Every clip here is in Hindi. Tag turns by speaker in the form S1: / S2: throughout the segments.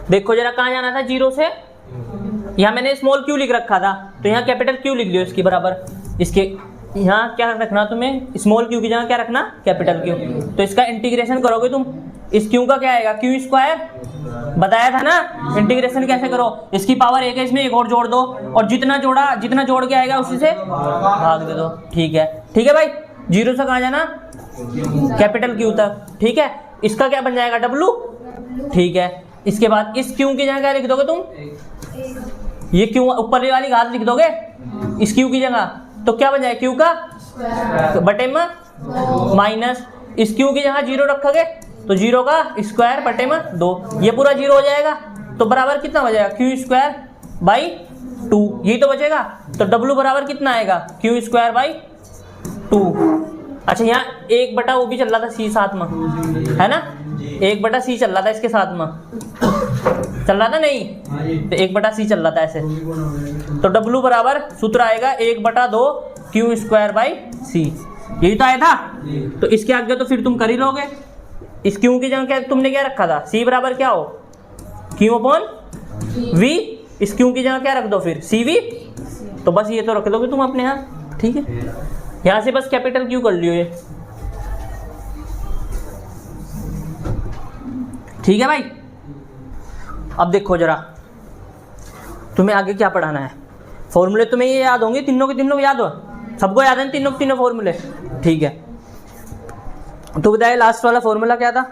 S1: देखो जरा कहाँ जाना था, 0 से यहाँ मैंने स्मॉल क्यू लिख रखा था, तो यहाँ कैपिटल क्यू लिख लियो इसकी बराबर। इसके यहाँ क्या रखना तुम्हें, स्मॉल क्यू की जगह क्या रखना, कैपिटल क्यू। तो इसका इंटीग्रेशन करोगे तुम, इस क्यू का क्या आएगा, क्यू स्क्वायर, बताया था ना इंटीग्रेशन कैसे करो। इसकी पावर 1 है, इसमें एक और जोड़ दो, और जितना जोड़ के आएगा उसी से भाग दे दो। ठीक है भाई, 0 से कहाँ जाना, कैपिटल क्यू तक। ठीक है, इसका क्या बन जाएगा, W। ठीक है, इसके बाद इस क्यू की जगह क्या लिख दोगे तुम, ये क्यू ऊपर वाली घात लिख दोगे इस क्यू की जगह, तो क्या बन जाएगा, क्यू का बटे में माइनस, इस क्यू की जगह 0 रखोगे तो 0 का स्क्वायर बटे में 2, ये पूरा 0 हो जाएगा। तो बराबर कितना बचेगा, क्यू स्क्वायर बाई 2, यही तो बचेगा। तो W बराबर कितना आएगा, क्यू स्क्वायर बाई 2। अच्छा, यहाँ 1 वो भी चल रहा था C साथ में, है ना, 1/C चल रहा था इसके साथ में, चल रहा था नहीं, तो 1/C चल रहा था ऐसे। तो W बराबर सूत्र आएगा 1/2 क्यू स्क्वायर बाई C, यही तो आया था। तो इसके आगे तो फिर तुम कर ही लोगे। इस क्यू की जगह तुमने क्या रखा था, C बराबर क्या हो, क्यू अपॉन V। इस क्यू की जगह क्या रख दो फिर, CV। तो बस ये तो रख दोगे तुम अपने यहाँ। ठीक है, यहाँ से बस कैपिटल क्यू कर लियो ये। ठीक है भाई, अब देखो जरा तुम्हें आगे क्या पढ़ाना है। फॉर्मूले तुम्हें ये याद होंगे, तीनों के तीनों याद हो, सबको याद है तीनों के तीनों फॉर्मूले। ठीक है, तो बताइए लास्ट वाला फॉर्मूला क्या था।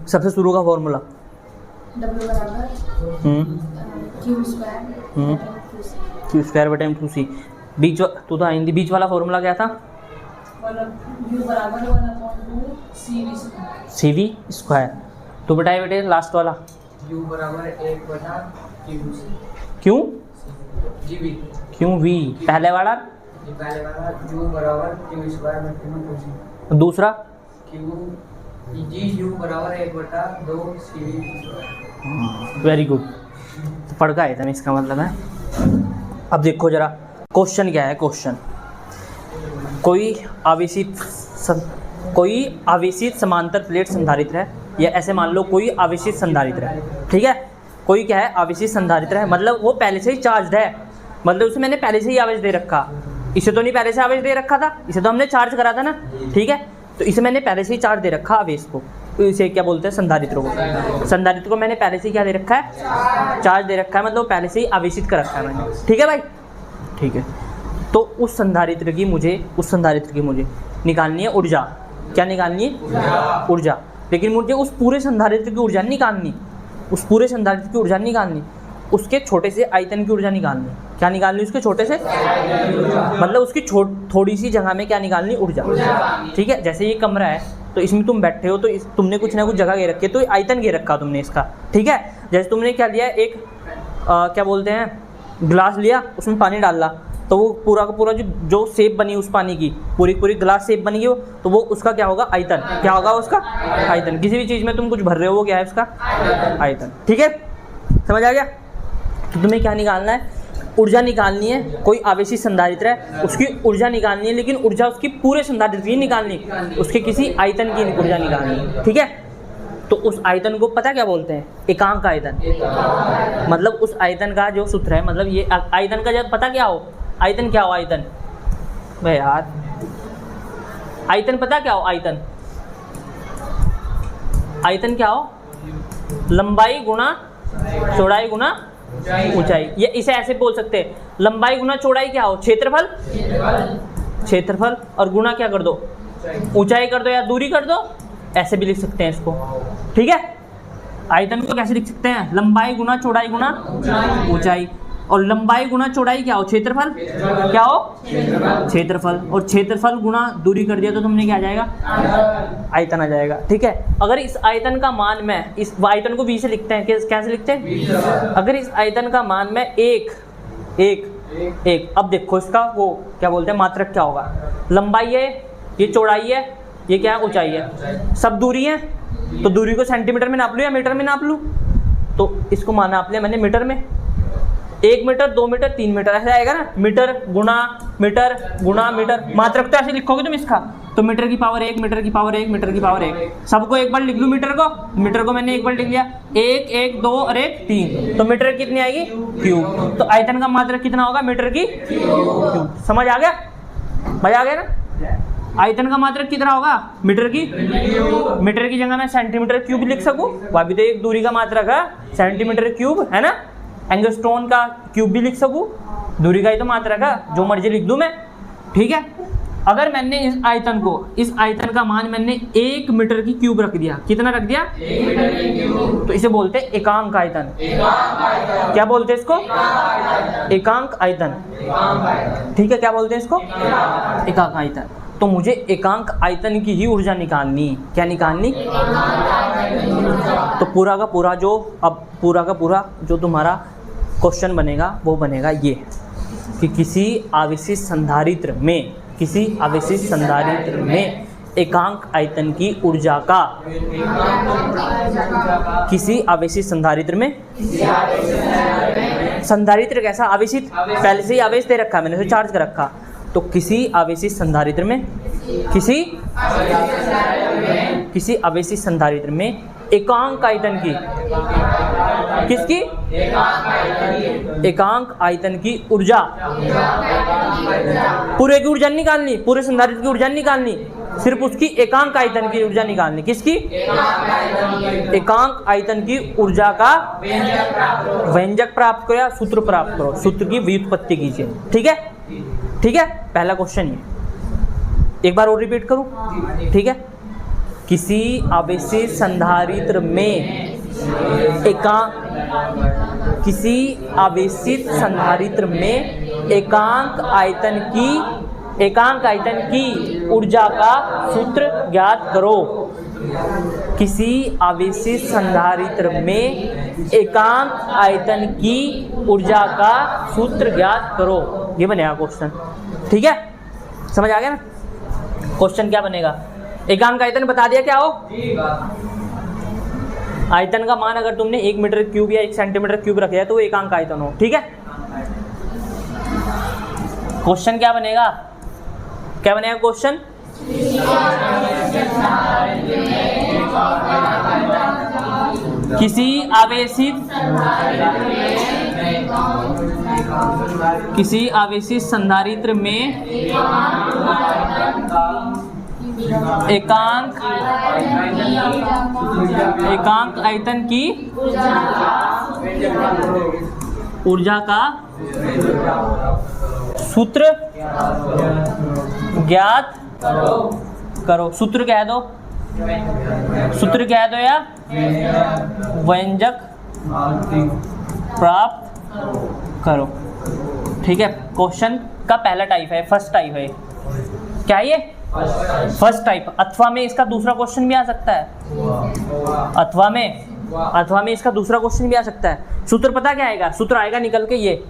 S1: सबसे शुरू का फॉर्मूला क्यू स्क्वायर बटे m2c। बीच तू तो आइंदी, बीच वाला फॉर्मूला क्या था, CV स्क्वायर। तो बताइए बेटे लास्ट वाला,
S2: U बराबर 1/QC।
S1: क्यों
S2: GB,
S1: क्यों V, पहले वाला
S2: U बराबर Q स्क्वायर बटे में 2C।
S1: दूसरा
S2: U बराबर 1/2 CV स्क्वायर।
S1: वेरी गुड, पढ़ का आया था इसका मतलब है। अब देखो जरा क्वेश्चन क्या है। क्वेश्चन, कोई आवेशित समांतर प्लेट संधारित्र है, या ऐसे मान लो कोई आवेशित संधारित्र है। ठीक है, कोई क्या है, आवेशित संधारित्र है, मतलब वो पहले से ही चार्ज है, मतलब उसे मैंने पहले से ही आवेश दे रखा। इसे तो नहीं पहले से आवेश दे रखा था, इसे तो हमने चार्ज करा था ना। ठीक है, तो इसे मैंने पहले से ही चार्ज दे रखा आवेश को, तो इसे क्या बोलते हैं, संधारित्र को। संधारित्र को मैंने पहले से ही क्या दे रखा है, चार्ज दे रखा है, मतलब पहले से ही आवेशित कर रखा है मैंने। ठीक है भाई, ठीक है। तो उस संधारित्र की मुझे निकालनी है ऊर्जा। क्या निकालनी है, ऊर्जा। लेकिन मुझे उस पूरे संधारित्र की ऊर्जा नहीं निकालनी, उस पूरे संधारित्र की ऊर्जा नहीं निकालनी, उसके छोटे से आयतन की ऊर्जा निकालनी। क्या निकालनी, उसके छोटे से, मतलब उसकी थोड़ी सी जगह में क्या निकालनी, ऊर्जा। ठीक है, जैसे ये कमरा है तो इसमें तुम बैठे हो, तो तुमने कुछ ना कुछ जगह घेर रखी है, तो आयतन घेर रखा तुमने इसका। ठीक है, जैसे तुमने क्या लिया, एक क्या बोलते हैं, ग्लास लिया, उसमें पानी डाला, तो वो पूरा का पूरा जो शेप बनी उस पानी की, पूरी ग्लास शेप बनी हो, तो वो उसका क्या होगा, आयतन। क्या होगा उसका, आयतन। किसी भी चीज़ में तुम कुछ भर रहे हो, वो क्या है उसका आयतन। ठीक है, समझ आ गया। तो तुम्हें क्या निकालना है, ऊर्जा निकालनी है। कोई आवेशित संधारित्र है, उसकी ऊर्जा निकालनी है, लेकिन ऊर्जा उसकी पूरे संधारित्र की निकालनी, उसके किसी आयतन की ऊर्जा निकालनी है। ठीक है, तो उस आयतन को पता क्या बोलते हैं, एकांक आयतन। मतलब उस आयतन का जो सूत्र है, मतलब ये आयतन का जब पता क्या हो, आयतन क्या हो, आयतन भाई यार, आयतन पता क्या हो, आयतन क्या हो, लंबाई गुणा चौड़ाई गुणा ऊंचाई। ये इसे ऐसे बोल सकते हैं, लंबाई गुना चौड़ाई क्या हो, क्षेत्रफल, और गुना क्या कर दो, ऊंचाई कर दो या दूरी कर दो, ऐसे भी लिख सकते हैं इसको। ठीक है, आयतन को कैसे लिख सकते हैं, लंबाई गुना चौड़ाई गुना ऊंचाई। और लंबाई गुना चौड़ाई क्या हो, क्षेत्रफल। क्या हो, क्षेत्रफल। और क्षेत्रफल गुना दूरी कर दिया तो तुमने क्या आ जाएगा, आयतन आ जाएगा। ठीक है, अगर इस आयतन का मान मैं, इस आयतन को V से लिखते हैं, कैसे लिखते हैं, अगर इस आयतन का मान मैं एक, अब देखो इसका वो क्या बोलते हैं, मात्रक क्या होगा, लंबाई है, ये चौड़ाई है, ये क्या है, ऊंचाई है, सब दूरी है। तो दूरी को सेंटीमीटर में नाप लूँ या मीटर में नाप लूँ, तो इसको नाप लिया मैंने मीटर में। 1 मीटर, 2 मीटर, 3 मीटर, ऐसे आएगा ना, मीटर गुणा मीटर। मात्रक तो ऐसे लिखोगे तुम इसका, तो मीटर की पावर 1, मीटर की पावर 1, मीटर की पावर 1, सबको एक बार लिख लूँ मीटर को मैंने एक बार लिख लिया, 1 1 2 और 1 3, तो मीटर कितनी आएगी क्यूब। तो आयतन का मात्रक कितना होगा मीटर की क्यूब। समझ आ गया, मजा आ गया ना। आयतन का मात्रक कितना होगा मीटर की जगह मैं सेंटीमीटर क्यूब लिख सकूं, वह भी तो एक दूरी का मात्रक है सेंटीमीटर क्यूब है ना। एंगस्ट्रॉन का क्यूब भी लिख सकूं, दूरी का ही तो मात्रक है, जो मर्जी लिख दूं मैं, ठीक है। अगर मैंने इस आयतन का मान मैंने 1 मीटर की क्यूब रख दिया, कितना रख दिया 1 मीटर की क्यूब, तो इसे बोलते हैं एकांक आयतन। क्या बोलते हैं इसको एकांक आयतन, ठीक है। क्या बोलते हैं इसको एकांक आयतन। तो मुझे एकांक आयतन की ही ऊर्जा निकालनी, क्या निकालनी, तो पूरा का पूरा जो तुम्हारा क्वेश्चन बनेगा वो बनेगा ये कि किसी आवेशित संधारित्र में एकांक आयतन की ऊर्जा का, किसी आवेशित संधारित्र में, संधारित्र कैसा आवेशित, पहले से ही आवेश दे रखा है मैंने, उसे चार्ज कर रखा, तो किसी आवेशित संधारित्र में एकांक आयतन की, किसकी एकांक आयतन की ऊर्जा, पूरे की ऊर्जा निकालनी, पूरे संधारित्र की ऊर्जा निकालनी, सिर्फ उसकी एकांक आयतन की ऊर्जा निकालनी, किसकी एकांक आयतन की ऊर्जा का व्यंजक प्राप्त करो या सूत्र प्राप्त करो, सूत्र की व्युत्पत्ति कीजिए, ठीक है। पहला क्वेश्चन ये एक बार और रिपीट करूं, ठीक है। किसी आवेशित संधारित्र में एकांक आयतन की ऊर्जा का सूत्र ज्ञात करो। किसी आवेशित संधारित्र में एकांक आयतन की ऊर्जा का सूत्र ज्ञात करो, ये बनेगा क्वेश्चन, ठीक है। समझ आ गया ना। क्वेश्चन क्या बनेगा, एकांक आयतन बता दिया क्या हो, आयतन का मान अगर तुमने 1 मीटर क्यूब या 1 सेंटीमीटर क्यूब रख दिया तो वो एकांक आयतन हो, ठीक है। क्वेश्चन क्या बनेगा क्वेश्चन, किसी आवेशित संधारित्र में एकांक आयतन की ऊर्जा का सूत्र ज्ञात करो। सूत्र कह दो या व्यंजक प्राप्त करो, ठीक है। क्वेश्चन का पहला टाइप है, फर्स्ट टाइप है, क्या ये फर्स्ट टाइप। अथवा में इसका दूसरा क्वेश्चन भी आ सकता है, अथवा में इसका दूसरा क्वेश्चन भी आ सकता है। सूत्र पता क्या आएगा, सूत्र आएगा निकल के ये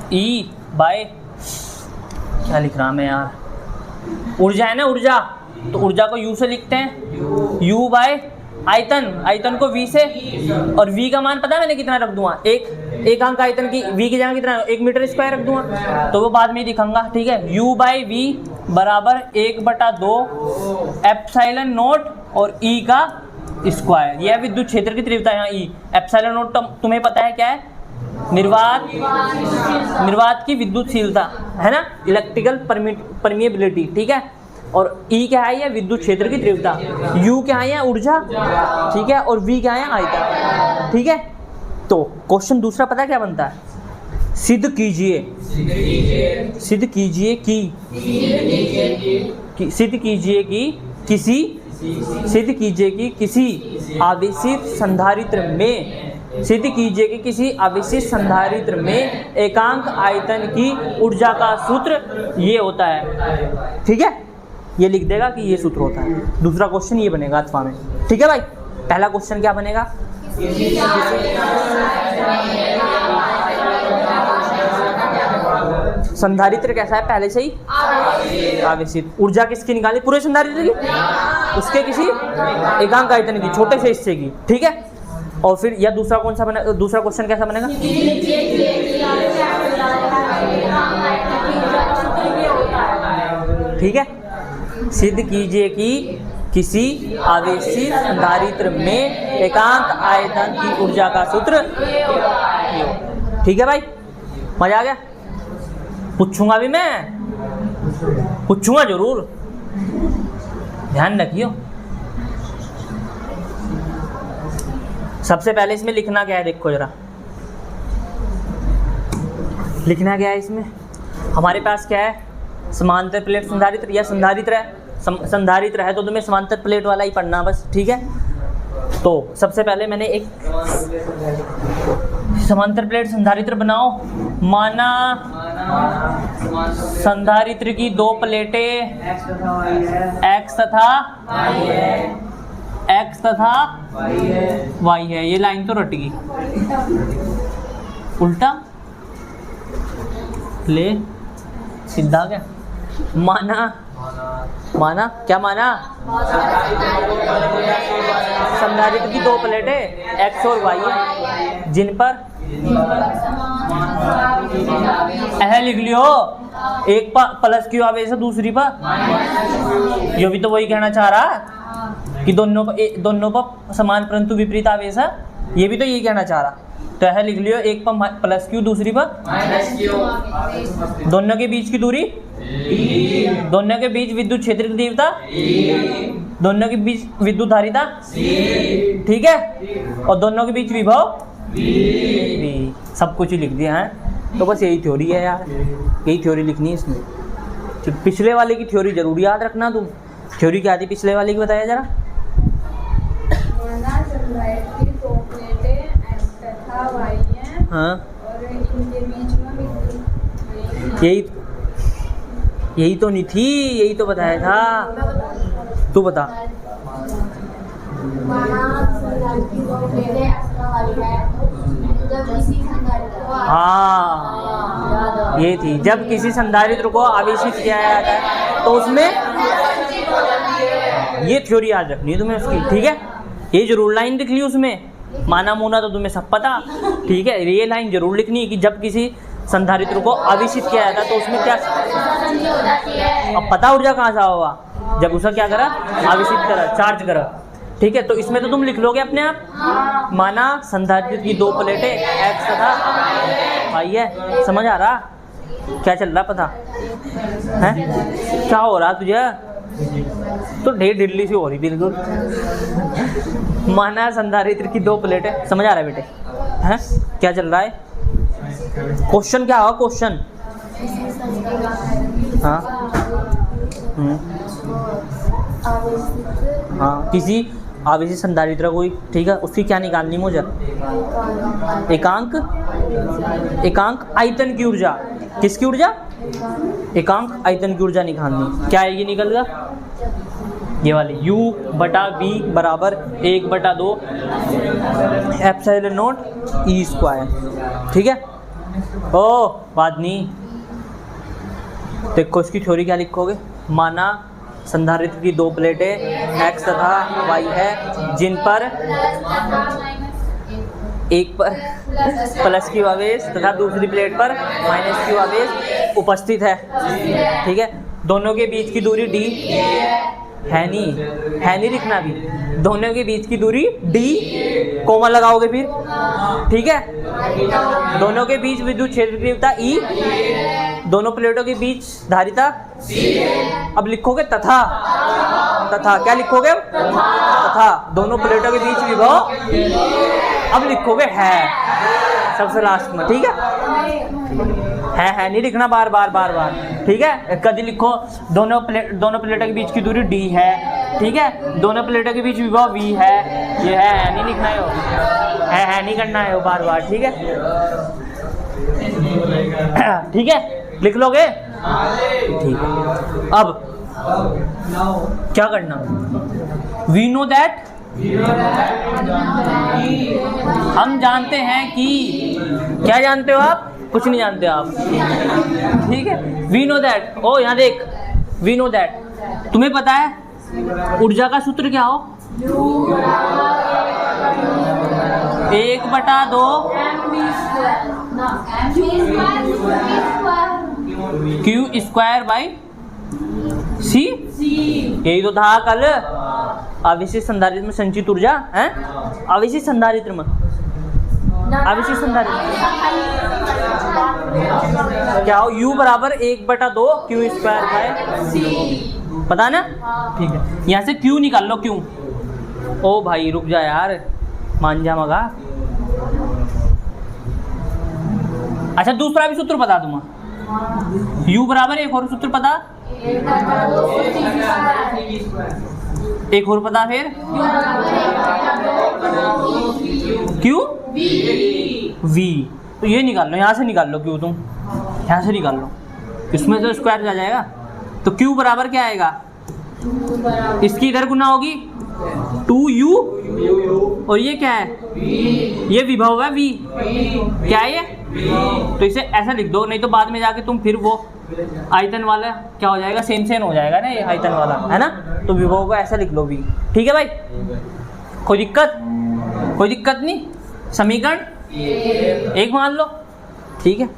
S1: E बाय, क्या लिख रहा मैं यार, ऊर्जा है ना, ऊर्जा, तो ऊर्जा को U से लिखते हैं, U बाय आयतन को V से, और V का मान पता है मैंने कितना रख दूंगा, एकांक आयतन की V की जगह कितना 1 मीटर स्क्वायर रख दूंगा, तो वो बाद में दिखाऊंगा, ठीक है। U बाई V बराबर 1/2 एप्सिलॉन नॉट और E का स्क्वायर, यह विद्युत क्षेत्र की तीव्रता यहाँ E। एप्सिलॉन नॉट तुम्हें पता है क्या है, निर्वात की विद्युतशीलता है ना, इलेक्ट्रिकल परमिएबिलिटी, ठीक है। और E क्या है, यह विद्युत क्षेत्र की तीव्रता, U क्या है, ऊर्जा, ठीक है, और V क्या है, आयतन, ठीक है। तो क्वेश्चन दूसरा पता क्या बनता है, सिद्ध कीजिए कि किसी आवेशित संधारित्र में एकांक आयतन की ऊर्जा का सूत्र ये होता है, ठीक है। ये लिख देगा कि ये सूत्र होता है। दूसरा क्वेश्चन ये बनेगा अथवा में, ठीक है भाई। पहला क्वेश्चन क्या बनेगा, संधारित्र कैसा है, पहले से ही आवेशित, ऊर्जा किसकी निकाली, पूरे संधारित्र की, उसके किसी एकांक आयतन की, छोटे से हिस्से की, ठीक है। और फिर या दूसरा कौन सा बना, दूसरा क्वेश्चन कैसा बनेगा? ठीक है, सिद्ध कीजिए कि किसी आवेशित संधारित्र में एकांक आयतन की ऊर्जा का सूत्र। ठीक है भाई, मजा आ गया? पूछूंगा भी मैं, पूछूंगा जरूर, ध्यान रखियो। सबसे पहले इसमें लिखना क्या है, देखो जरा लिखना क्या है इसमें। हमारे पास क्या है, समांतर प्लेट संधारित्र या संधारित्र है। संधारित्र है तो तुम्हें समांतर प्लेट वाला ही पढ़ना बस, ठीक है। तो सबसे पहले मैंने एक समांतर प्लेट संधारित्र बनाओ। माना संधारित्र की दो प्लेटें x तथा y है। ये लाइन तो रट गई, उल्टा ले सीधा क्या। माना क्या माना, संधारित्र की दो प्लेटें x और y है जिन पर लिख लियो, एक पर प्लस क्यू आवेश है, दूसरी पर। ये भी तो वही कहना चाह रहा है कि दोनों पर समान परंतु विपरीत आवेश है। ये भी तो यही कहना चाह रहा। तो यह लिख लियो, एक पर प्लस क्यू, दूसरी पर माइनस क्यू। दोनों के बीच की दूरी, दोनों के बीच विद्युत क्षेत्र की तीव्रता, दोनों के बीच विद्युत धारिता, ठीक है, और दोनों के बीच विभव भी। सब कुछ ही लिख दिया है। तो बस यही थ्योरी है यार, यही थ्योरी लिखनी है इसमें। पिछले वाले की थ्योरी जरूर याद रखना तुम। थ्योरी क्या थी पिछले वाले की, बताया जरा। हाँ,
S3: और इनके बीच में
S1: यही तो नहीं थी, यही तो बताया था। तू बता। हाँ, ये थी, जब किसी संधारित्र को आवेशित किया जाता है तो उसमें ये थ्योरी याद रखनी है तुम्हें उसकी, ठीक है। ये जरूर लाइन लिख ली उसमें, माना मोना तो तुम्हें सब पता, ठीक है। ये लाइन जरूर लिखनी है कि जब किसी संधारित्र को आवेशित किया जाता है तो उसमें क्या, अब पता ऊर्जा कहाँ से होगा, जब उसका क्या करा, आवेशित करा, चार्ज करा, ठीक है। तो इसमें तो तुम लिख लोगे अपने आप। माना संधारित्र की दो प्लेटें x तथा y है। समझ आ रहा क्या चल रहा, पता है क्या हो रहा तुझे? तो ढेर ढिल्ली सी हो रही बिल्कुल। माना संधारित्र की दो प्लेटें, समझ आ रहा है बेटे, हैं क्या चल रहा है? क्वेश्चन क्या होगा, क्वेश्चन? हाँ हाँ, किसी आवेशित संधारित्र को, ठीक है, उसकी क्या निकालनी मुझे? एकांक आयतन की ऊर्जा। किसकी ऊर्जा? एकांक आयतन की ऊर्जा निकालनी। क्या आएगी निकल गया? ये वाली U बटा V बराबर 1/2 ε0 E², ठीक है। ओ बात नहीं, देखो इसकी थ्योरी क्या लिखोगे। माना संधारित्र की दो प्लेटें x तथा y है जिन पर एक पर प्लस क्यू आवेश तथा दूसरी प्लेट पर माइनस क्यू आवेश उपस्थित है, ठीक है। दोनों के बीच की दूरी d है नहीं लिखना भी। दोनों के बीच की दूरी d, कोमा लगाओगे फिर, ठीक है। दोनों के बीच विद्युत क्षेत्र तीव्रता E, दोनों प्लेटों के बीच धारिता। अब लिखोगे तथा क्या लिखोगे? तथा दोनों प्लेटों के बीच विभव। अब लिखोगे है सबसे लास्ट में, ठीक है नहीं लिखना बार बार, ठीक है। कभी लिखो दोनों प्लेटों के बीच की दूरी d है, ठीक है। दोनों प्लेटों के बीच विभव v है। ये है नहीं लिखना है नहीं करना है बार, ठीक है। ठीक है, लिख लोगे, ठीक है। अब क्या करना? वी नो दैट, हम जानते हैं कि, क्या जानते हो आप? कुछ नहीं जानते आप, ठीक है। वी नो दैट, ओ यहाँ देख, वी नो दैट, तुम्हें पता है ऊर्जा का सूत्र क्या हो? 1/2 क्यू स्क्वायर बाई सी। यही तो था कल आवेशित संधारित्र में संचित ऊर्जा है। आवेशित संधारित्र में आवेशित संधारित्र क्या हो, U बराबर 1/2 क्यू स्क्वायर बाय पता ना। ठीक है, यहाँ से Q निकाल लो। Q ओ भाई रुक जा यार, मान जा मगा। अच्छा दूसरा भी सूत्र बता दूंगा। U बराबर एक और सूत्र पता, एक और पता, फिर क्यू वी। तो ये निकाल लो, यहाँ से निकाल लो क्यू, तुम यहाँ से निकाल लो, इसमें तो स्क्वायर आ जाएगा। तो क्यू बराबर क्या आएगा, इसकी इधर गुना होगी 2u और ये क्या है, ये विभव है v, क्या है ये। तो इसे ऐसा लिख दो, नहीं तो बाद में जाके तुम फिर वो आयतन वाला क्या हो जाएगा, सेम हो जाएगा ना ये आयतन वाला, है ना। तो विभव को ऐसा लिख लो v। ठीक है भाई, कोई दिक्कत, कोई दिक्कत नहीं। समीकरण एक मान लो, ठीक है।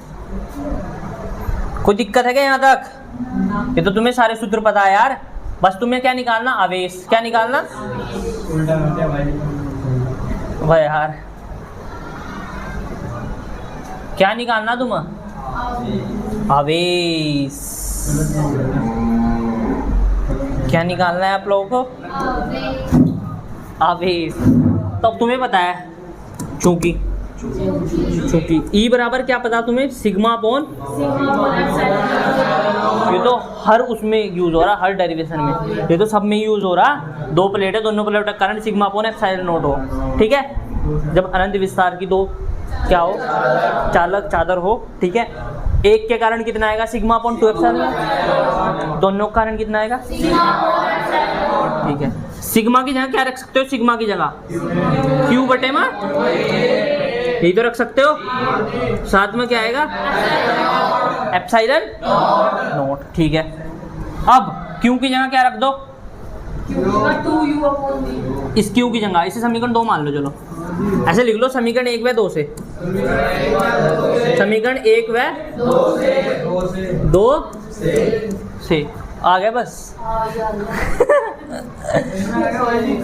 S1: कोई दिक्कत है क्या यहाँ तक? ये तो तुम्हें सारे सूत्र पता है यार, बस तुम्हें क्या निकालना, आवेश। क्या निकालना भाई यार, क्या निकालना तुम, आवेश। क्या निकालना है आप लोगों को, आवेश। तो अब तुम्हें पता है, चूंकि E बराबर क्या पता तुम्हें, सिग्मा अपॉन, ये तो हर उसमें यूज हो रहा, हर डेरिवेशन में, ये तो सब में यूज हो रहा। दो प्लेट है, दोनों प्लेट का current sigma upon epsilon not हो। ठीक है, जब अनंत विस्तार की दो क्या हो, चालक चादर हो। ठीक है, एक के कारण कितना आएगा, सिग्मा अपॉन 2 एप्सिलॉन, दोनों का कारण कितना आएगा। ठीक है, सिग्मा की जगह क्या रख सकते हो, सिग्मा की जगह क्यू बटे में यही तो रख सकते हो, साथ में क्या आएगा, एप्सिलॉन नॉट। ठीक है, अब क्यू की जगह क्या रख दो, इस क्यू की जगह, इसे समीकरण 2 मान लो। चलो ऐसे लिख लो, समीकरण 1 व 2 से, समीकरण 1 व 2 से आ गए बस।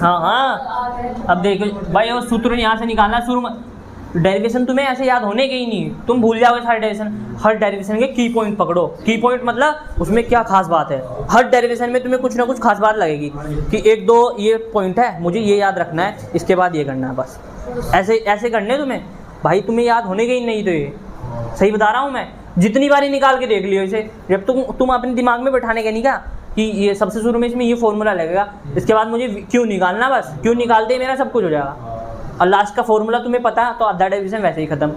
S1: हाँ हाँ, अब देखो भाई, वो सूत्र यहाँ से निकालना शुरू में। डेरिवेशन तुम्हें ऐसे याद होने के ही नहीं, तुम भूल जाओगे सारे डेरिवेशन। हर डेरिवेशन के की पॉइंट पकड़ो। की पॉइंट मतलब उसमें क्या खास बात है, हर डेरिवेशन में तुम्हें कुछ ना कुछ खास बात लगेगी कि 1-2 ये पॉइंट है, मुझे ये याद रखना है, इसके बाद ये करना है, बस ऐसे ऐसे करने तुम्हें। भाई तुम्हें याद होने के ही नहीं, तो ये सही बता रहा हूँ मैं। जितनी बारी निकाल के देख लियो इसे, जब तुम अपने दिमाग में बैठाने के नहीं का कि ये सबसे शुरू में इसमें ये फॉर्मूला लगेगा, इसके बाद मुझे क्यों निकालना, बस क्यों निकालते ही मेरा सब कुछ हो जाएगा। और लास्ट का फॉर्मूला तुम्हें पता है तो आधा डेरिवेशन वैसे ही खत्म।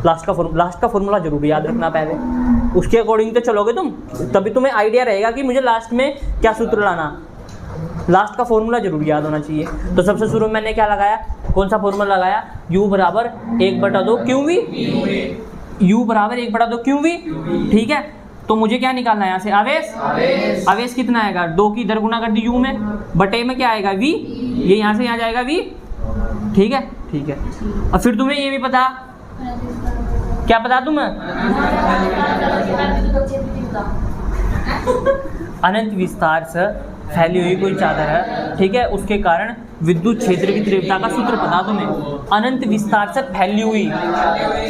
S1: लास्ट का फॉर्मूला जरूर याद रखना पहले, उसके अकॉर्डिंग तो चलोगे तुम, तभी तुम्हें आइडिया रहेगा कि मुझे लास्ट में क्या सूत्र लाना। लास्ट का फॉर्मूला जरूर याद होना चाहिए। तो सबसे शुरू में मैंने क्या लगाया, कौन सा फॉर्मूला लगाया, u बराबर 1/2 क्यू वी, u बराबर 1/2 क्यू वी। ठीक है, तो मुझे क्या निकालना है यहाँ से, आवेश। आवेश कितना आएगा, 2 की इधर गुना कर दी u में, बटे में क्या आएगा v, ये यहाँ से यहाँ जाएगा v। ठीक है, ठीक है। और फिर तुम्हें ये भी पता, क्या पता तुम्हें, अनंत विस्तार से फैली हुई कोई चादर है, ठीक है, उसके कारण विद्युत क्षेत्र की तीव्रता का सूत्र पता तुम्हें। अनंत विस्तार से फैली हुई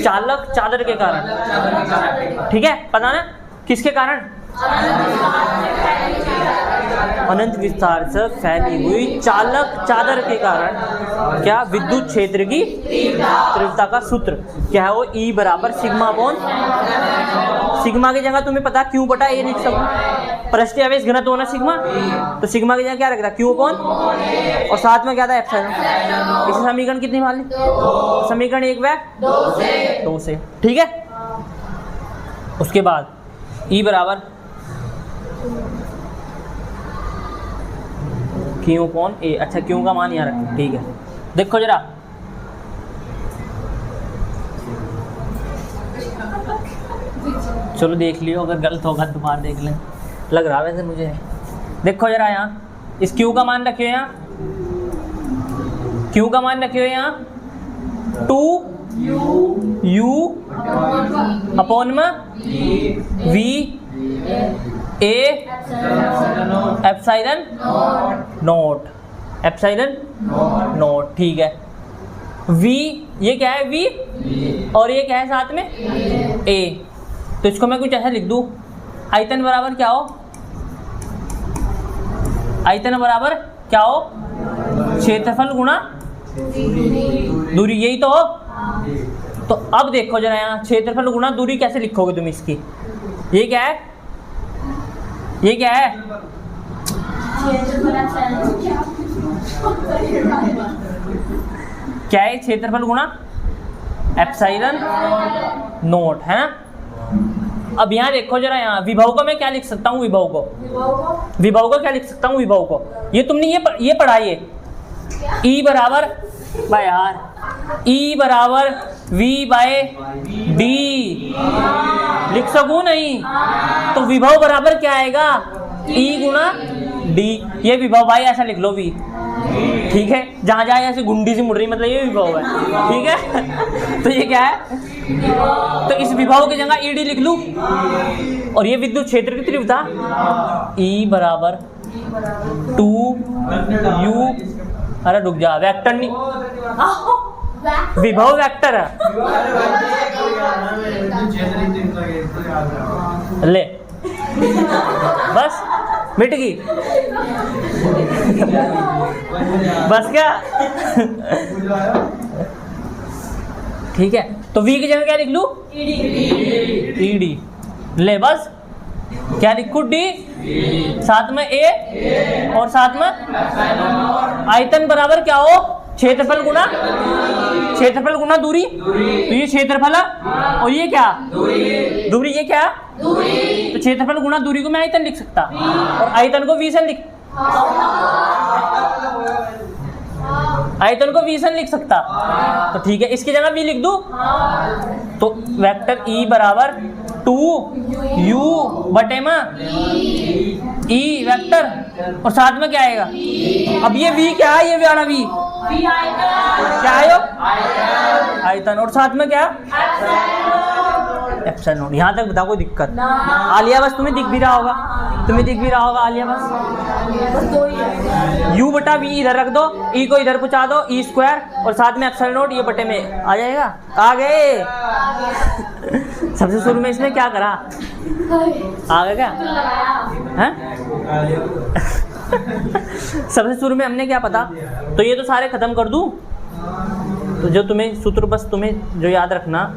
S1: चालक चादर के कारण, ठीक है, पता ना किसके कारण, अनंत विस्तार से फैली हुई चालक चादर के कारण क्या, विद्युत क्षेत्र की तीव्रता का सूत्र क्या है, वो E बराबर सिग्मा अपॉन, सिग्मा की जगह तुम्हें पता क्यू बटा ए लिख सकूं, पृष्ठीय आवेश घनत्व होना सिग्मा, तो सिग्मा की जगह क्या रख रहा, क्यू अपॉन, और साथ में क्या था, एप्सिलॉन। इसे समीकरण कितनी मान ली, समीकरण 1 व 2 से। ठीक है, उसके बाद E बराबर क्यू अपॉन ए। अच्छा, क्यू का मान यहाँ रखें, ठीक है। देखो जरा, चलो देख लियो, अगर गलत होगा दोबारा देख लें, लग रहा वैसे मुझे। देखो जरा यहाँ, इस क्यू का मान रखियो, यहाँ क्यू का मान रखियो, यहाँ 2 u अपॉन में v a epsilon not, epsilon not. ठीक है, v ये क्या है v और ये क्या है साथ में a, तो इसको मैं कुछ ऐसा लिख दूं, आयतन बराबर क्या हो, आयतन बराबर क्या हो, क्षेत्रफल गुणा दूरी, यही तो हो। तो अब देखो जरा यहाँ क्षेत्रफल गुणा दूरी कैसे लिखोगे तुम इसकी, ये क्या है, ये क्या है, क्या है क्षेत्रफल गुणा एप्सिलॉन नॉट है ना। अब यहाँ देखो जरा, यहाँ विभव को मैं क्या लिख सकता हूँ, विभव को क्या लिख सकता हूँ, विभव को ये तुमने ये पढ़ा, ये E बराबर बाय यार, E बराबर V बाय डी लिख सकूँ नहीं, तो विभव बराबर क्या आएगा, E गुणा डी, ये विभव भाई ऐसा लिख लो V, ठीक है, जहाँ जहाँ ऐसे गुंडी सी मुड़ रही मतलब ये विभव है, ठीक है। तो ये क्या है, तो इस विभव की जगह ईडी लिख लूं, और ये विद्युत क्षेत्र की तीव्रता E बराबर 2u, अरे रुक जा, वेक्टर नहीं, विभव वेक्टर है, ले बस मिट गई, बस क्या, ठीक है। तो v की जगह क्या लिख लूं, ईडी, ले बस क्या लिखूं, डी, साथ में a और साथ में आयतन बराबर क्या हो, क्षेत्रफल गुणा दूरी, तो ये क्षेत्रफल है और ये क्या, दूरी, ये क्या, तो क्षेत्रफल गुणा दूरी को मैं आयतन लिख सकता, और आयतन को v से लिख, आयतन को v से लिख सकता, तो ठीक है, इसकी जगह v लिख दूं, तो वेक्टर E बराबर 2u बटे में E वेक्टर, और साथ में क्या आएगा, अब ये v क्या है, ये वाला v क्या है, आयतन, और साथ में क्या, एप्सिलॉन। यहाँ तक बता कोई दिक्कत, आलिया बस तुम्हें दिख भी रहा होगा, आलिया बस, u बटा v इधर रख दो, e को इधर पहुंचा दो, e स्क्वायर, और साथ में एप्सिलॉन नॉट ये बटे में आ जाएगा, आ गए। सबसे शुरू में इसने क्या करा, आ गया क्या हैं? सबसे शुरू में हमने क्या पता, तो ये तो सारे खत्म कर दूं, तो जो तुम्हें सूत्र बस तुम्हें जो याद रखना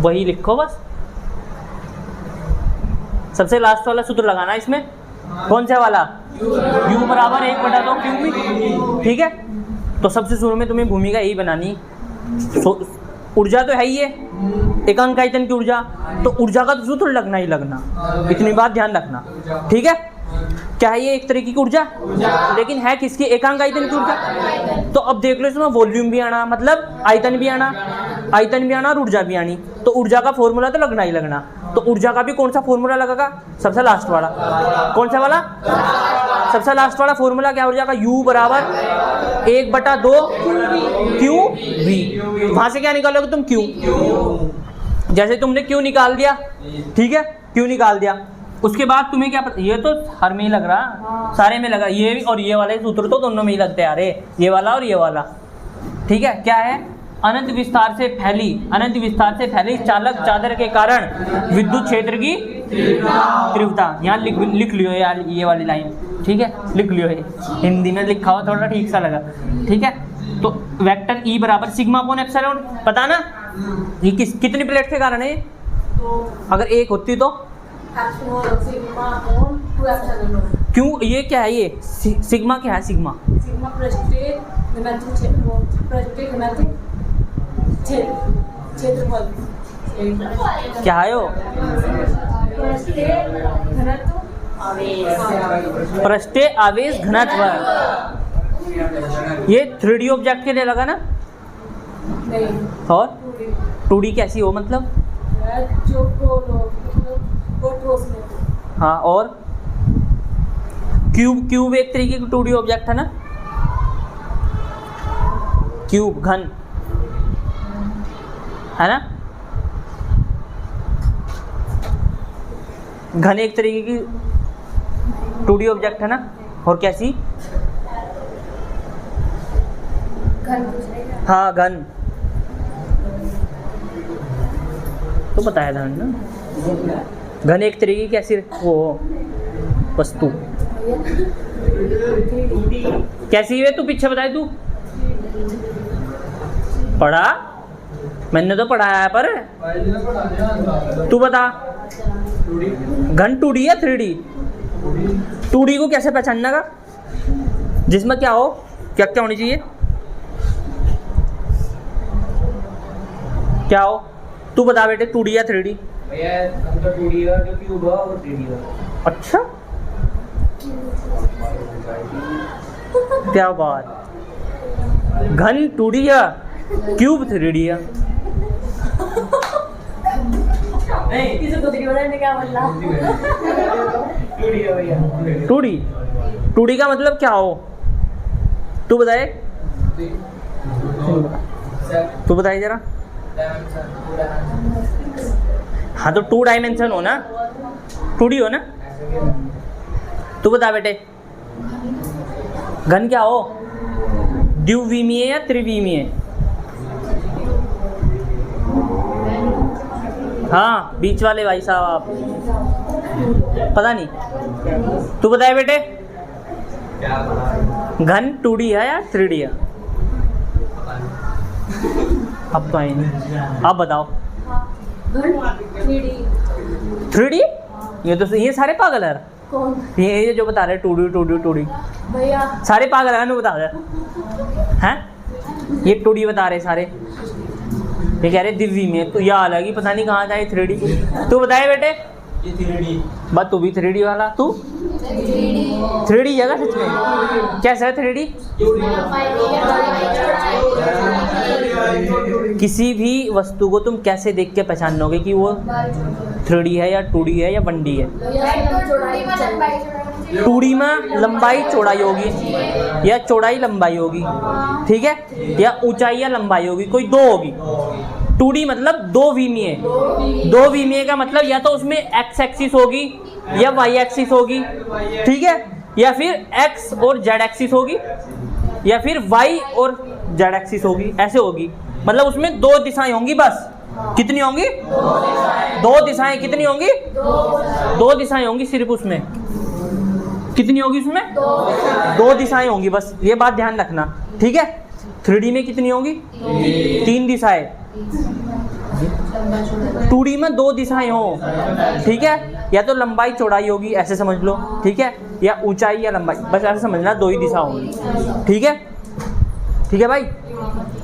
S1: वही लिखो, बस सबसे लास्ट वाला सूत्र लगाना इसमें, कौन सा वाला, u बराबर 1/2 क्यूब, ठीक है। तो सबसे शुरू में तुम्हें भूमिका यही बनानी, ऊर्जा तो है ही है, एकांक आयतन की ऊर्जा, तो ऊर्जा का तो सूत्र लगना ही लगना, इतनी बात ध्यान रखना, ठीक है। क्या है ये, एक तरीके की ऊर्जा, लेकिन है किसकी, एकांक आयतन की ऊर्जा। तो अब देख लो इसमें वॉल्यूम भी आना, मतलब आयतन भी आना और ऊर्जा भी आनी, तो ऊर्जा का फॉर्मूला तो लगना ही लगना। तो ऊर्जा का भी कौन सा फॉर्मूला लगेगा, सबसे लास्ट वाला, कौन सा वाला, सबसे लास्ट वाला फॉर्मूला क्या ऊर्जा का, u बराबर 1/2 क्यू v, वहां से क्या निकालोगे तुम, q, जैसे तुमने q निकाल दिया, ठीक है, q निकाल दिया, उसके बाद तुम्हें क्या पता, ये तो हर में ही लग रहा, सारे में लगा, ये भी और ये वाले सूत्र तो दोनों में ही लगते आ रहे, ये वाला और ये वाला, ठीक है। क्या है, अनंत विस्तार से फैली चालक चादर के कारण विद्युत क्षेत्र की तीव्रता, यहाँ लिख लियो यार, ये वाली लाइन, ठीक है, लिख लियो, ये हिंदी में लिखा हुआ थोड़ा ठीक सा लगा, ठीक है। तो वेक्टर E बराबर सिग्मा अपॉन एप्सिलॉन, पता ना ये कितनी प्लेट के कारण है, अगर एक होती तो क्यों, ये क्या है, ये सिग्मा क्या है, सिग्मा क्या है, वो पृष्ठीय आवेश घनत्व, ये 3D ऑब्जेक्ट के लिए लगा ना, और 2D कैसी हो, मतलब हाँ, और क्यूब एक तरीके की 2D ऑब्जेक्ट है ना, क्यूब घन, है ना। घन एक तरीके की 2D ऑब्जेक्ट है ना, और कैसी?
S3: घर दूसरे का।
S1: हाँ घन तो बताया था ना। घन एक तरीके की कैसी वो वस्तु कैसी है? तू पीछे बताए, तू पढ़ा? मैंने तो पढ़ाया है, पर तू बता। घन 2D या 3D? 2D को कैसे पहचानना का? जिसमें क्या हो, क्या क्या होनी चाहिए? क्या हो तू बता बेटे, 2D या 3D?
S2: भैया हम तो 2D का जो क्यूब है वो 3D का।
S1: अच्छा क्या बात। घन 2D या क्यूब 3D या?
S3: किसी को नहीं पता क्या बोला।
S2: 2D का भैया।
S1: 2D का मतलब क्या हो? तू बताए, तू बताए जरा। हाँ तो 2 डायमेंशन हो ना, 2D हो ना। तू बता बेटे, घन क्या हो? द्विविमीय या त्रिविमीय? हाँ बीच वाले भाई साहब आप, पता नहीं। तू बताए बेटे, घन 2D है या 3D है? अब तो आई नहीं, आप बताओ। 3D? ये तो ये सारे पागल है।
S3: कौन?
S1: ये जो बता रहे 2D
S3: भैया
S1: सारे पागल है, बता रहे हैं। ये 2D बता रहे सारे, ये कह रहे दिव्य में, तो यह अलग ही पता नहीं कहाँ जाए 3D। तू बताए बेटे।
S2: ये 3D।
S1: बस तू भी 3D वाला, तू 3D जगह सच में कैसा है 3D? किसी भी वस्तु को तुम कैसे देख के पहचानोगे कि वो 3D है या 2D है या 1D है? 2D में लंबाई चौड़ाई होगी या चौड़ाई लंबाई होगी, ठीक है, या ऊंचाई या लंबाई होगी, कोई दो होगी। 2D मतलब 2 विमीय। 2 विमीय का मतलब या तो उसमें x एक्सिस होगी या y एक्सिस होगी, ठीक है, या फिर x और z एक्सिस होगी, या फिर y और z एक्सिस होगी, ऐसे होगी। मतलब उसमें 2 दिशाएं होंगी बस। कितनी होंगी? 2 दिशाएं। कितनी होंगी? 2 दिशाएं होंगी सिर्फ उसमें। कितनी होगी उसमें? 2 दिशाएं होंगी बस, ये बात ध्यान रखना, ठीक है। 3D में कितनी होगी? 3 दिशाएं। 2D में 2 दिशाएं हो, ठीक है, या तो लंबाई चौड़ाई होगी ऐसे समझ लो, ठीक है, या ऊंचाई या लंबाई, बस ऐसे समझना, 2 ही दिशा होंगी, ठीक है। ठीक है भाई।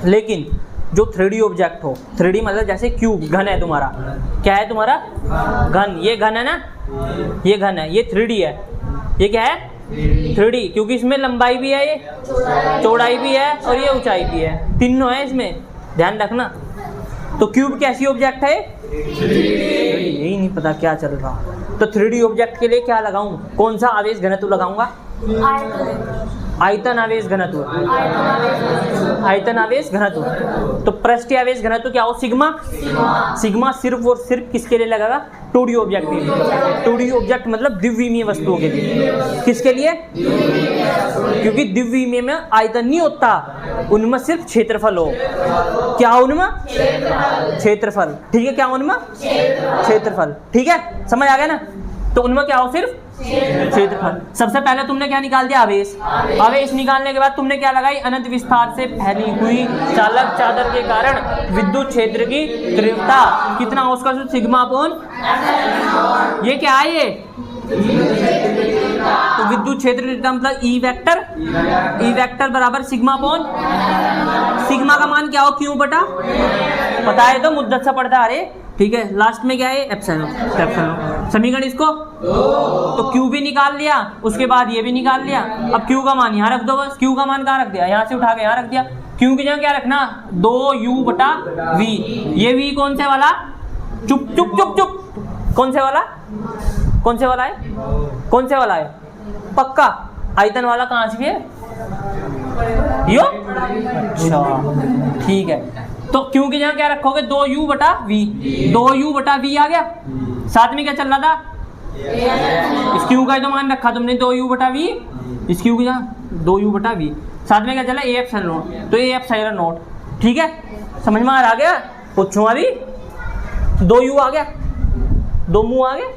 S1: लेकिन जो 3D ऑब्जेक्ट हो, 3D मतलब जैसे क्यूब, घन है तुम्हारा, क्या है तुम्हारा? घन। ये घन है ना, ये घन है, ये 3D है। ये क्या है? 3D, क्योंकि इसमें लंबाई भी है, ये चौड़ाई भी है और ये ऊंचाई भी है, तीनों है इसमें, ध्यान रखना। तो क्यूब कैसी ऑब्जेक्ट है? 3D। यही नहीं पता क्या चल रहा। तो 3D ऑब्जेक्ट के लिए क्या लगाऊं? कौन सा आवेश घनत्व लगाऊंगा? आयतन आवेश घनत्व। आयतन आवेश घनत्व। तो पृष्ठीय आवेश घनत्व क्या हो? सिग्मा। सिग्मा सिर्फ और सिर्फ किसके लिए लगेगा? 2D ऑब्जेक्ट के लिए। 2D ऑब्जेक्ट मतलब द्विविमीय वस्तुओं के लिए। किसके लिए? क्योंकि द्विविमीय में आयतन नहीं होता, उनमें सिर्फ क्षेत्रफल हो। क्या उनमें? क्षेत्रफल। ठीक है, क्या उनमें? क्षेत्रफल। ठीक है, समझ आ गया ना? तो उनमें क्या हो? सिर्फ क्षेत्रफल। सबसे पहले तुमने क्या निकाल दिया? आवेश। आवेश निकालने के बाद तुमने क्या लगाई? अनंत विस्तार से फैली हुई चालक चादर के कारण विद्युत क्षेत्र की तीव्रता कितना हो? उसका सिग्मा अपॉन, ये क्या है? ये तो विद्युत क्षेत्र का मतलब ई वेक्टर। ई वेक्टर बराबर सिग्मा अपॉन, सिग्मा का मान क्या हो? क्यू बटा, पता है तो मुद्दत से पढ़ता। अरे ठीक है, लास्ट में क्या है? एप्सिलॉन। एप्सिलॉन समीकरण इसको तो क्यू भी निकाल लिया, उसके बाद ये भी निकाल लिया। अब क्यू का मान यहाँ रख दो बस। क्यू का मान कहाँ रख दिया? यहाँ से उठा के यहाँ रख दिया। क्यू की जगह क्या रखना? 2u बटा v। ये v कौन से वाला? चुप चुप चुप चुप, कौन से वाला? कौन से वाला है? कौन से वाला है? पक्का आयतन वाला कहाँ से है? यो। अच्छा ठीक है, तो क्यू की जगह क्या रखोगे, 2u बटा v, 2u बटा v आ गया। साथ में क्या चल रहा था, इस क्यू का तो मान रखा तुमने 2u बटा v, इस क्यू की जगह 2u बटा v, साथ में क्या चला a एप्सिलॉन नॉट, तो a एप्सिलॉन नॉट। ठीक है, समझ में आ गया। पूछूं अभी, 2u आ गया, 2 मुँह आ गए,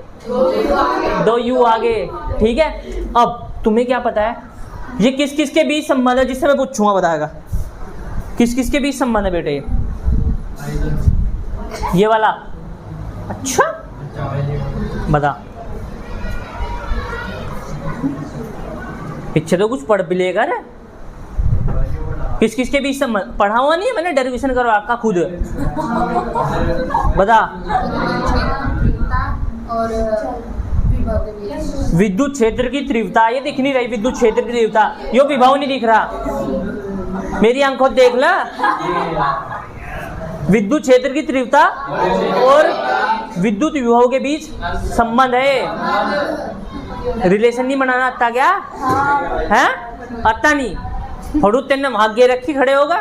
S1: 2u आ गए। ठीक है, अब तुम्हें क्या पता है ये किस किस के बीच संबंध है, जिससे मैं पूछूंगा बताएगा किस किस के बीच संबंध है बेटे, ये वाला। अच्छा बता, पीछे तो कुछ पढ़ भी लेगा रे। किस किस के बीच संबंध पढ़ा हुआ नहीं है मैंने, डेरिवेशन करो आपका खुद। बता,
S3: और
S1: विद्युत क्षेत्र की तीव्रता, ये दिख नहीं रही विद्युत क्षेत्र की तीव्रता, यो विभव नहीं दिख रहा, मेरी आंखों देख ला। विद्युत क्षेत्र की तीव्रता और विद्युत विभव के बीच संबंध है। रिलेशन नहीं बनाना आता क्या है, आता नहीं, फड़ू तेने भाग्य रखी खड़े होगा,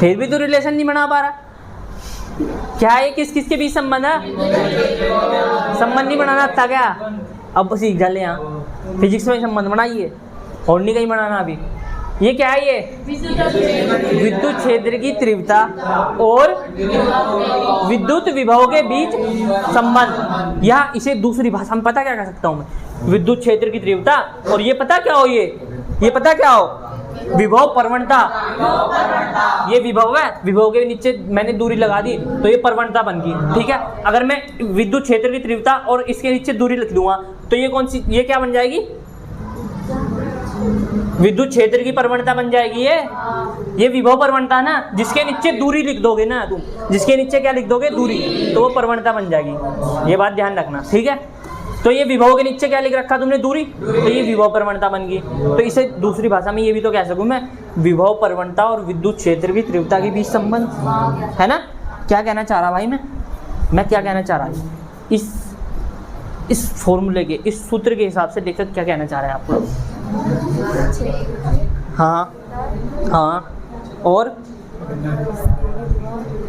S1: फिर भी तो रिलेशन नहीं बना पा रहा। क्या है, किस किस के बीच संबंध है, संबंध नहीं बनाना आता क्या। अब सीख जा ले, यहाँ फिजिक्स में संबंध बनाइए और नहीं कहीं बनाना। अभी ये क्या है, ये विद्युत क्षेत्र की तीव्रता और विद्युत विभव के बीच संबंध, या इसे दूसरी भाषा में पता क्या कह सकता हूँ मैं, विद्युत क्षेत्र की तीव्रता और ये पता क्या हो, ये पता क्या हो, विभव प्रवणता। ये विभव है, विभव के नीचे मैंने दूरी लगा दी तो ये प्रवणता बन गई। ठीक है, अगर मैं विद्युत क्षेत्र की तीव्रता और इसके नीचे दूरी लिख दूंगा तो ये कौन सी, ये क्या बन जाएगी, विद्युत क्षेत्र की प्रवणता बन जाएगी। ये विभव प्रवणता ना, जिसके नीचे दूरी लिख दोगे ना तुम, जिसके नीचे क्या लिख दोगे, दूरी, तो वो प्रवणता बन जाएगी। ये बात ध्यान रखना। ठीक है, तो ये विभव के नीचे क्या लिख रखा तुमने, दूरी, तो ये विभव प्रवणता बन गई। तो इसे दूसरी भाषा में ये भी तो कह सकूं मैं, विभव प्रवणता और विद्युत क्षेत्र की तीव्रता के बीच संबंध है ना। क्या कहना चाह रहा भाई मैं क्या कहना चाह रहा, इस फॉर्मूले के, इस सूत्र के हिसाब से लेखक क्या कहना चाह रहा है आपको। हाँ हाँ, और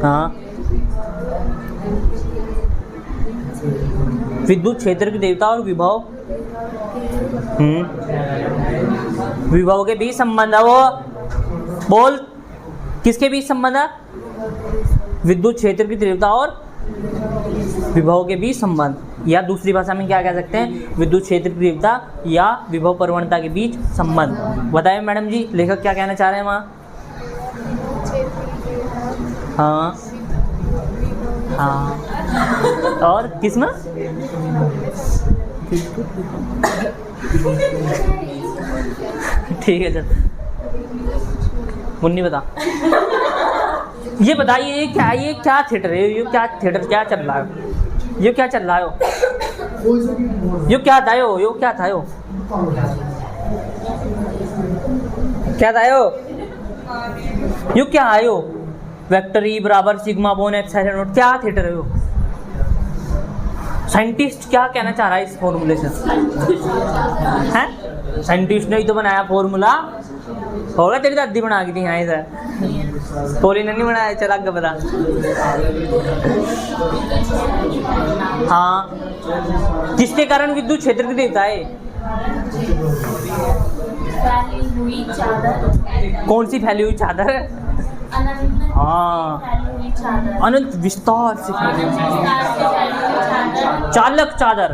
S1: हाँ, विद्युत क्षेत्र की तीव्रता और विभव विभव के बीच संबंध है। वो बोल, किसके बीच संबंध है, विद्युत क्षेत्र की तीव्रता और विभव के बीच संबंध, या दूसरी भाषा में क्या कह सकते हैं, विद्युत क्षेत्र की तीव्रता या विभव प्रवणता के बीच संबंध। बताइए मैडम जी, लेखक क्या कहना चाह रहे हैं वहाँ। हाँ हाँ, और किस में, ठीक है चल, मुन्नी बता, ये बताइए ये क्या थिएटर है, ये क्या थिएटर क्या चल रहा है, ये क्या चल रहा है, यो क्या था, यो क्या था, क्या था, यो क्या आयो, वेक्टर ई बराबर सिग्मा बोन एप्सिलॉन नॉट, क्या थिएटर है यो। साइंटिस्ट क्या कहना चाह रहा है इस फॉर्मूले से, हैं, साइंटिस्ट ने ही तो बनाया फॉर्मूला, होगा तेरी दादी बना के दी यहाँ इधर, पोली ने नहीं बनाया, चल आगे बता। हाँ, किसके कारण विद्युत क्षेत्र की तीव्रता है, कौन सी फैली हुई चादर है, हाँ, अनंत विस्तार से चालक चादर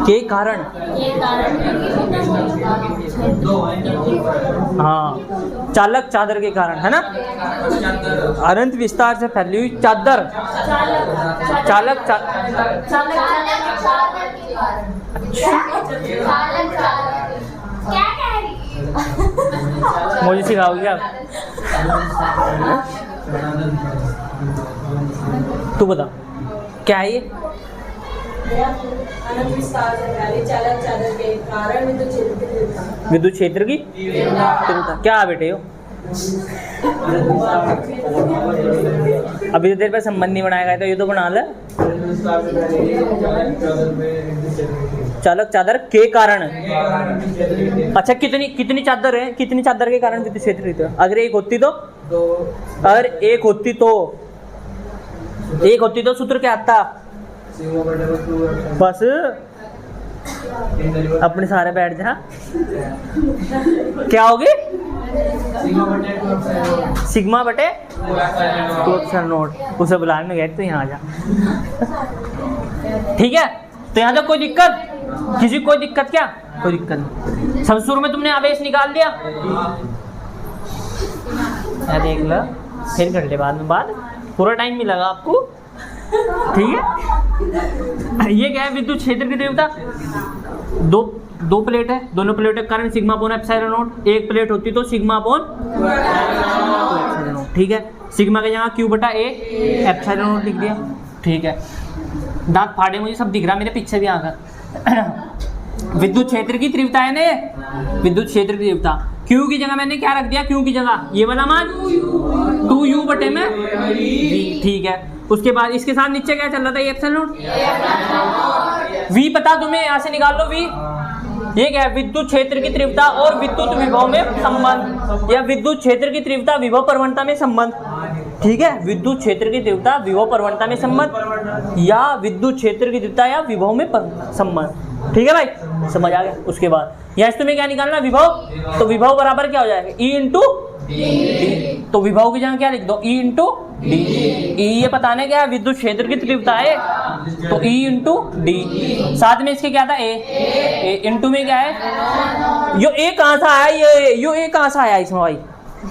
S1: के कारण, हाँ, चालक चादर के कारण है ना, अनंत विस्तार से फैली हुई चादर, चालक मुझे सिखाओगी आप, तू बता क्या है ये, विद्युत क्षेत्र की तीव्रता क्या बेटे हो, अभी तो तेरे पे संबंध नहीं बनाया गया तो ये तो बना ले, चालक चादर के कारण। अच्छा कितनी चादर है, कितनी चादर के कारण विद्युत क्षेत्र रहता है? अगर एक होती तो, अगर एक होती तो सूत्र क्या आता? बस अपने सारे बैठ जा। क्या होगी? सिग्मा बटे 2 उसे बुलाने में गए तो यहाँ आ जा। ठीक है, तो यहाँ तक कोई दिक्कत? किसी कोई दिक्कत? क्या कोई दिक्कत नहीं? सब शुरू में तुमने आवेश निकाल दिया, देख लो, फिर कर ले बाद में, बाद पूरा टाइम मिलेगा आपको। ठीक है, ये क्या है? विद्युत क्षेत्र की तीव्रता। दो प्लेट है, दोनों प्लेटों के कारण सिग्मा अपॉन एप्सिलॉन नॉट। एक प्लेट होती तो सिग्मा अपॉन एप्सिलॉन नॉट। ठीक है, सिग्मा के जगह क्यू बटा ए एप्सिलॉन नॉट लिख दिया। ठीक है, दांत फाड़े मुझे सब दिख रहा मेरे पीछे भी आकर। विद्युत क्षेत्र की तीव्रता है ना, विद्युत क्षेत्र की तीव्रता। क्यू की जगह मैंने क्या रख दिया? क्यू की जगह ये वाला मान 2u बटे में v। ठीक है, उसके बाद इसके साथ नीचे क्या चल रहा था? ये एप्सिलॉन नॉट। v पता तुम्हें, यहाँ से निकाल लो v। ये क्या है? विद्युत क्षेत्र की तीव्रता और विद्युत विभव में संबंध, या विद्युत क्षेत्र की तीव्रता विभव प्रवणता में संबंध। ठीक है, विद्युत क्षेत्र की तीव्रता विभव प्रवणता में संबंध, या विद्युत क्षेत्र की तीव्रता या विभव में संबंध। ठीक है भाई, समझ आ गया? उसके बाद यहाँ से तुम्हें क्या निकालना? विभव। तो विभव बराबर क्या हो जाएगा? E into D. तो विभव की जगह क्या लिख दो? E into D. ये बताना क्या है? विद्युत क्षेत्र की तीव्रता है, तो E इंटू डी। साथ में इसके क्या था? ए इंटू में क्या है? यो ए कहाँ से आया? यो ए कहाँ से आया इसमें भाई?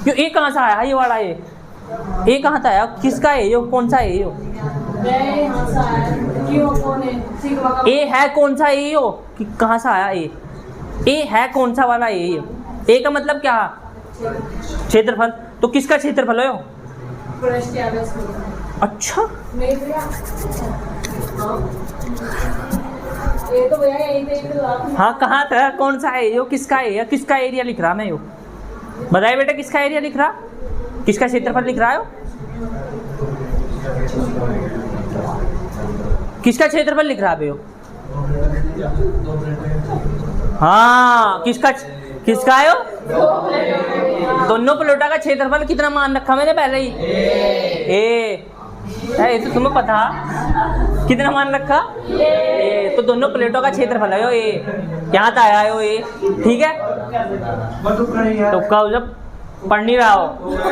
S1: यो ए कहाँ से आया? ये वाला ए कहाँ से आया? किसका है? यो कौन सा है? यो ए है कौन सा? ए यो कहाँ से आया? ए है कौन सा वाला? ए का मतलब क्या? क्षेत्रफल। तो किसका क्षेत्रफल है? अच्छा, हाँ, कहाँ था? कौन सा है? यो किसका है? या किसका एरिया लिख रहा मैं? यो बताइए बेटा, किसका एरिया लिख रहा? किसका क्षेत्रफल लिख रहा है? किसका क्षेत्रफल लिख रहा है? हाँ, किसका है? दोनों प्लेटों का क्षेत्रफल कितना मान रखा मैंने पहले ही? ए तो तुम्हें पता कितना मान रखा? ए। तो दोनों प्लेटों का क्षेत्रफल है यो ए। यहाँ तक आया यो ए। ठीक है, तुक्का जब पढ़ नहीं रहा हो,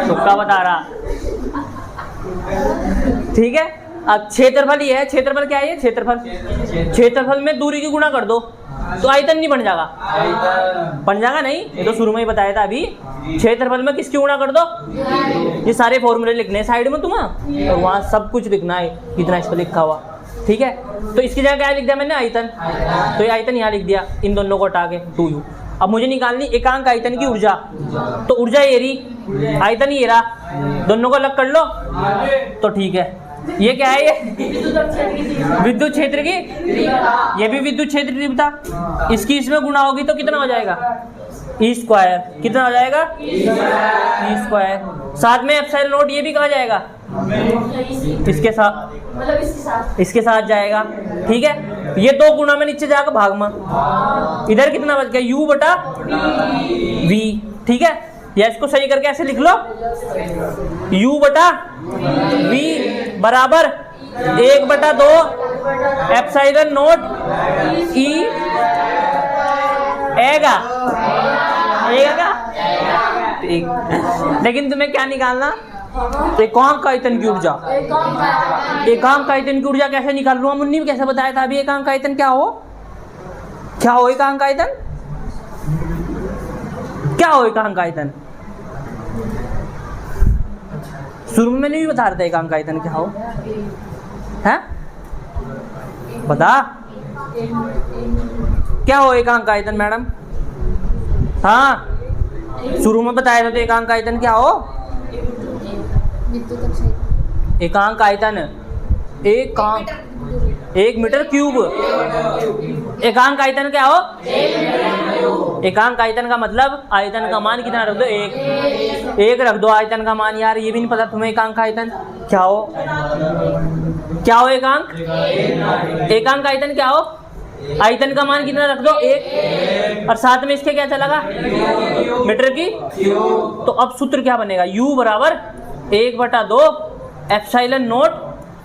S1: तुक्का बता रहा। ठीक है, अब क्षेत्रफल ये है। क्षेत्रफल क्या है? ये क्षेत्रफल में दूरी की गुणा कर दो तो आयतन नहीं बन जाएगा? बन जाएगा नहीं, ये तो शुरू में ही बताया था अभी। क्षेत्रफल में किसकी गुणा कर दो? ये सारे फॉर्मूले लिखने हैं साइड में तुम्हें, और वहाँ सब कुछ लिखना है कितना इस पर लिखा हुआ। ठीक है, तो इसकी जगह क्या लिख दिया मैंने? आयतन। तो ये आयतन यहाँ लिख दिया, इन दोनों को हटा के 2u। अब मुझे निकालनी एकांक आयतन की ऊर्जा। तो ऊर्जा ये रही, आयतन ये रहा, दोनों को अलग कर लो तो ठीक है। ये क्या है? ये विद्युत क्षेत्र की, ये भी विद्युत क्षेत्र की तीव्रता। इसकी इसमें गुणा होगी तो कितना हो जाएगा? E square. कितना हो जाएगा? E square. साथ में एप्सिलॉन नॉट, ये भी कहा जाएगा इसके साथ, मतलब इसके साथ जाएगा। ठीक है, ये दो गुणा में नीचे जाकर भाग में, इधर कितना बच गया? u बटा v। ठीक है, या इसको सही करके ऐसे लिख लो, u बटा v बराबर 1/2 एप्सिलॉन नॉट e एगा का। लेकिन तुम्हें क्या निकालना? एकांक आयतन की ऊर्जा। एकांक आयतन की ऊर्जा कैसे निकाल लूँ? मुन्नी ने कैसे बताया था अभी? एकांक आयतन क्या हो? क्या हो एकांक आयतन? क्या हो एकांक आयतन? शुरू में मैंने भी बता रहा था एकांक आयतन क्या हो है? बता, क्या हो एकांक आयतन मैडम? हाँ, शुरू में बताया था तो एकांक आयतन क्या हो? एकांक आयतन 1 मीटर क्यूब। एकांक आयतन क्या हो? एकांक आयतन का मतलब आयतन का मान कितना रख दो? 1 रख दो आयतन का मान। यार ये भी नहीं पता तुम्हें एकांक आयतन क्या हो? क्या हो एकांक? एकांक आयतन क्या हो? आयतन का मान कितना रख दो 1, और साथ में इसके क्या चलेगा मीटर की। तो अब सूत्र क्या बनेगा, U बराबर 1/2 एप्सिलॉन नॉट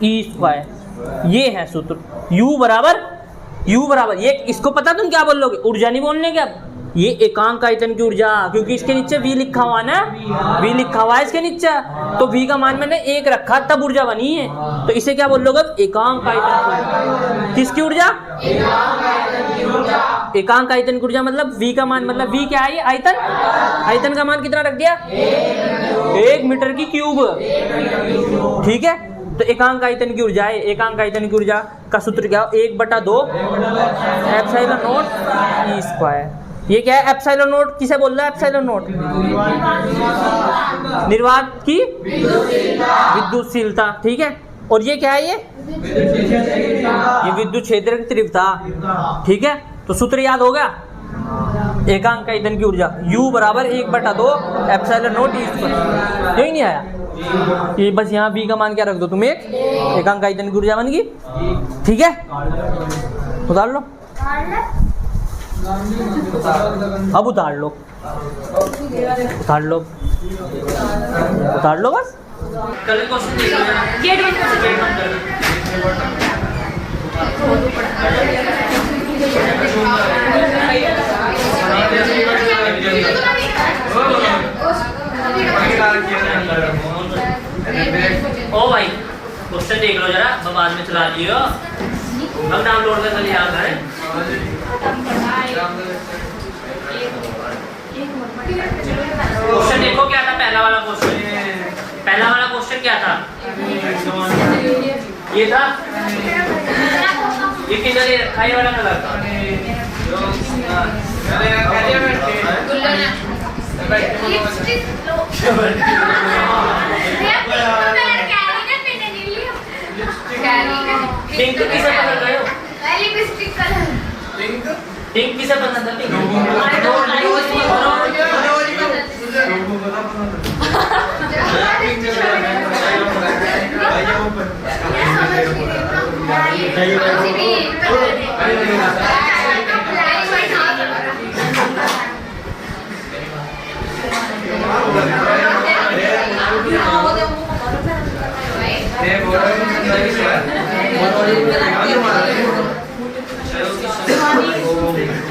S1: E²। ये है सूत्र, U बराबर ये, इसको पता तुम क्या बोल लोगे, ऊर्जा नहीं बोलने के। अब ये एकांक आयतन की ऊर्जा, क्योंकि इसके नीचे V लिखा हुआ ना, V लिखा हुआ है इसके नीचे, तो V का मान मैंने 1 रखा तब ऊर्जा बनी है। तो इसे क्या बोल लोगे, एकांक आयतन। किसकी ऊर्जा, एकांक आयतन की ऊर्जा। मतलब V का मान, मतलब V क्या है, ये आयतन का मान कितना रख दिया 1 मीटर की क्यूब। ठीक है, तो एकांक आयतन की ऊर्जा है। एकांक आयतन की ऊर्जा का सूत्र क्या हो, 1/2 एप्सिलॉन नॉट E²। ये क्या है, एप्सिलॉन नॉट किसे बोल रहा है, एप्सिलॉन नॉट निर्वात की विद्युतशीलता। ठीक है, और ये क्या है, ये विद्युत क्षेत्र की तीव्रता। ठीक है, तो सूत्र याद हो गया, एकांक आयतन की ऊर्जा U बराबर 1/2 एप्सिलॉन नॉट E²। यही नहीं आया, ये बस यहाँ V का मान क्या रख दो तुम, एकांक आयतन की ऊर्जा बन गई। ठीक है, उतार लो, अब उतार लो, उतार लो, उतार लो बस। कल क्वेश्चन देख लो जरा, गेट बंद कर ओ भाई क्वेश्चन देख लो जरा, अब बाद में चला लियो, अब डाउनलोड कर लिया करें। क्वेश्चन देखो क्या था, पहला वाला क्वेश्चन क्या था, ये था, ये किधर है रखा, ये वाला कलर था। पिंक किसे पसंद है, लिपस्टिक कलर, पिंक किसे पसंद है,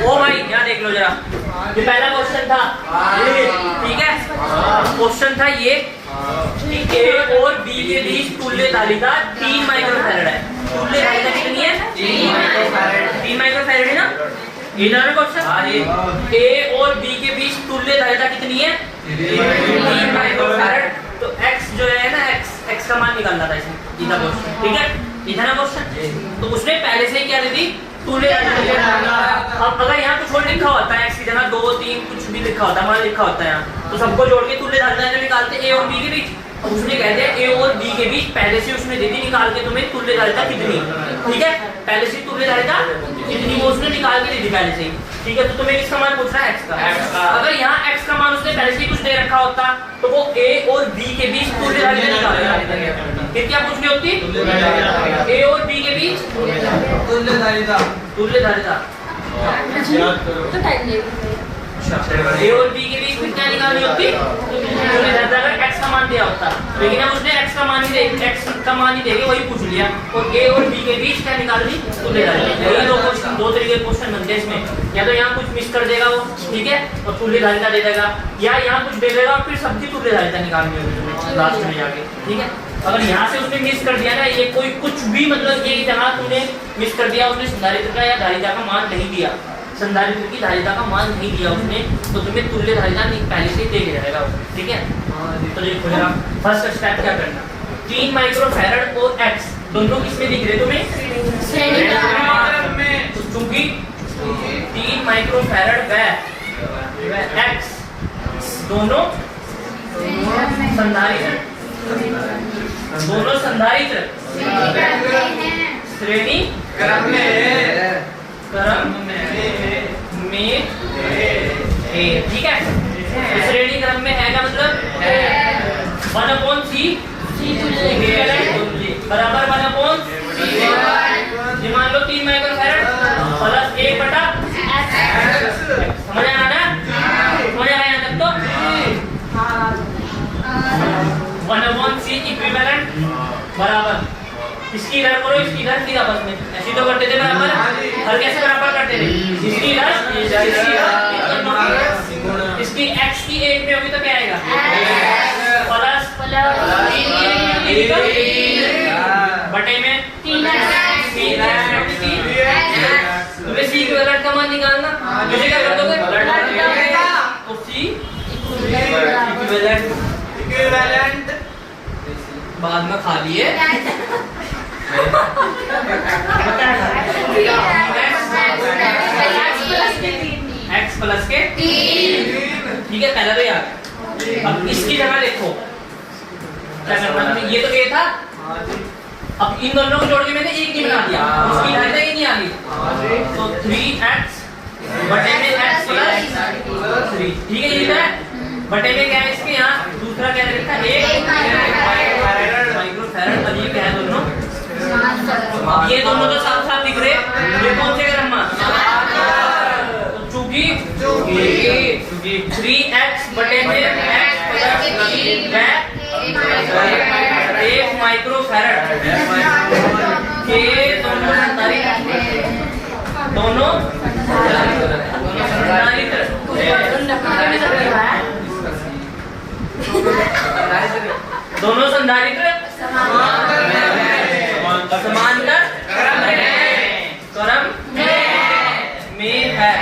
S1: ओ भाई यहाँ देख लो जरा, ये पहला क्वेश्चन था, ठीक है, क्वेश्चन था ये कि A और B के बीच तुल्य धारिता 3 माइक्रोफैरड है। तुल्य धारिता कितनी है, 3 माइक्रोफैरड है ना, ये ना क्वेश्चन। A और B के बीच तुल्य धारिता कितनी है, 3 माइक्रोफैरड। तो X जो है ना, X का मान निकालना था इसमें, इधर क्वेश्चन, ठीक है, इधर ना क्वेश्चन। तो उसने पहले से ही क्या दे दी, तुल्य धारिता। अब अगर यहाँ कुछ और लिखा होता है, X की जगह 2, 3 कुछ भी लिखा होता है, मान लिखा होता है यहाँ, तो सबको जोड़ के तुल्य धारिता निकालते A और B के बीच। अब उसने कहते हैं A और B के बीच पहले से उसने दे दी निकाल के तुम्हें तुल्य धारिता कितनी, ठीक है, पहले से तुल्य धारिता कितनी वो उसने निकाल के दे दी पहले से ही। ठीक है, तो तुम्हें किसका मान पूछ रहा है, X का। अगर यहाँ X का मान उसने पहले से ही कुछ दे रखा होता तो वो A और B के बीच तुल्य धारिता निकाल देता। फिर क्या पूछनी होती, A और B के बीच तुल्य धारिता। A और B के बीच में क्या निकालनी होती, तुल्य धारिता। अगर X का मान दिया होता, लेकिन अब उसने X का मान ही देके वही पूछ लिया, और A और B के बीच क्या निकालनी, तुल्य धारिता। यही दो तरीके के क्वेश्चन बनते हैं इसमें, या तो यहाँ कुछ मिस कर देगा वो, ठीक है, और तुल्य धारिता दे देगा, या यहाँ कुछ दे देगा और फिर सबकी तुल्य धारिता निकालनी होगी लास्ट में जाके। ठीक है, अगर यहाँ से उसने मिस कर दिया ना, ये कोई कुछ भी, मतलब ये जहाँ तुमने मिस कर दिया, उसने संधारित्र का या धारिता का मान नहीं दिया, संधारित्र की धारिता का मान नहीं दिया उसने, तो तुम्हें तुल्य धारिता पहले से ही दे जाएगा। ठीक है, तो देखो जरा फर्स्ट स्टेप क्या करना, 3 माइक्रोफैरड और X दोनों किसमें दिख रहे तुम्हें, चूंकि 3 माइक्रोफैरड व X दोनों संधारित्र श्रेणी क्रम में है, ठीक है, श्रेणी क्रम में है का मतलब 1/C बराबर 1/C। मान लो 3 माइक्रोफैरड प्लस इक्विवेलेंट बराबर इसकी इधर करो इसकी इधर फिर आपस में ऐसे तो करते थे बराबर हर कैसे बराबर करते थे इसकी इधर इसकी x की 1 में होगी तो क्या आएगा प्लस बटे में 3x तुम्हें c इक्विवेलेंट का मान निकालना मुझे क्या कर दोगे तो c इक्विवेलेंट बाद में खा लिए x प्लस के 3 ठीक है पहला तो याद अब इसकी जगह देखो क्या करना ये तो ये था अब इन दोनों को जोड़ के मैंने एक ही बना दिया उसकी धारिता ये नहीं आ गई तो 3x बटे में x प्लस 3 ठीक है ये है बटे में क्या है इसके यहाँ दूसरा क्या लिखा है 1 माइक्रोफैरड अब ये क्या है दोनों अब ये दोनों तो साफ साफ दिख रहे ये कौन से क्रम में चूंकि 3x बटे में x प्लस 1 माइक्रोफैरड के दोनों दोनों संधारित्र समांतर क्रम में है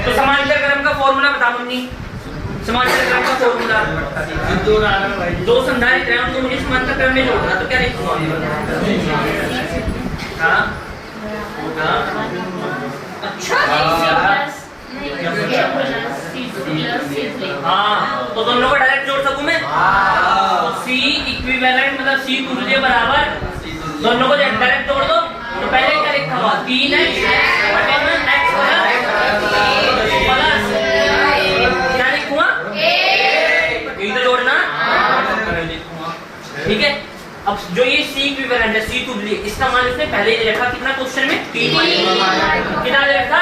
S1: तो समांतर क्रम का फॉर्मूला बता मम्मी समांतर क्रम का फॉर्मूला दो संधारित्र हैं उनको मुझे समांतर क्रम में जोड़ना तो क्या लिखूंगा अच्छा हाँ तो दोनों को डायरेक्ट जोड़ सकूं मैं तो C इक्विवेलेंट मतलब C तुल्य बराबर दोनों को डायरेक्ट जोड़ दो तो पहले क्या लिखा हुआ 3x बटे में x प्लस क्या लिखूंगा यही तो जोड़ना ठीक है अब जो ये C इक्विवेलेंट है C तुल्य इसका मान इसने पहले ही रखा कितना क्वेश्चन में 3 कितना रखा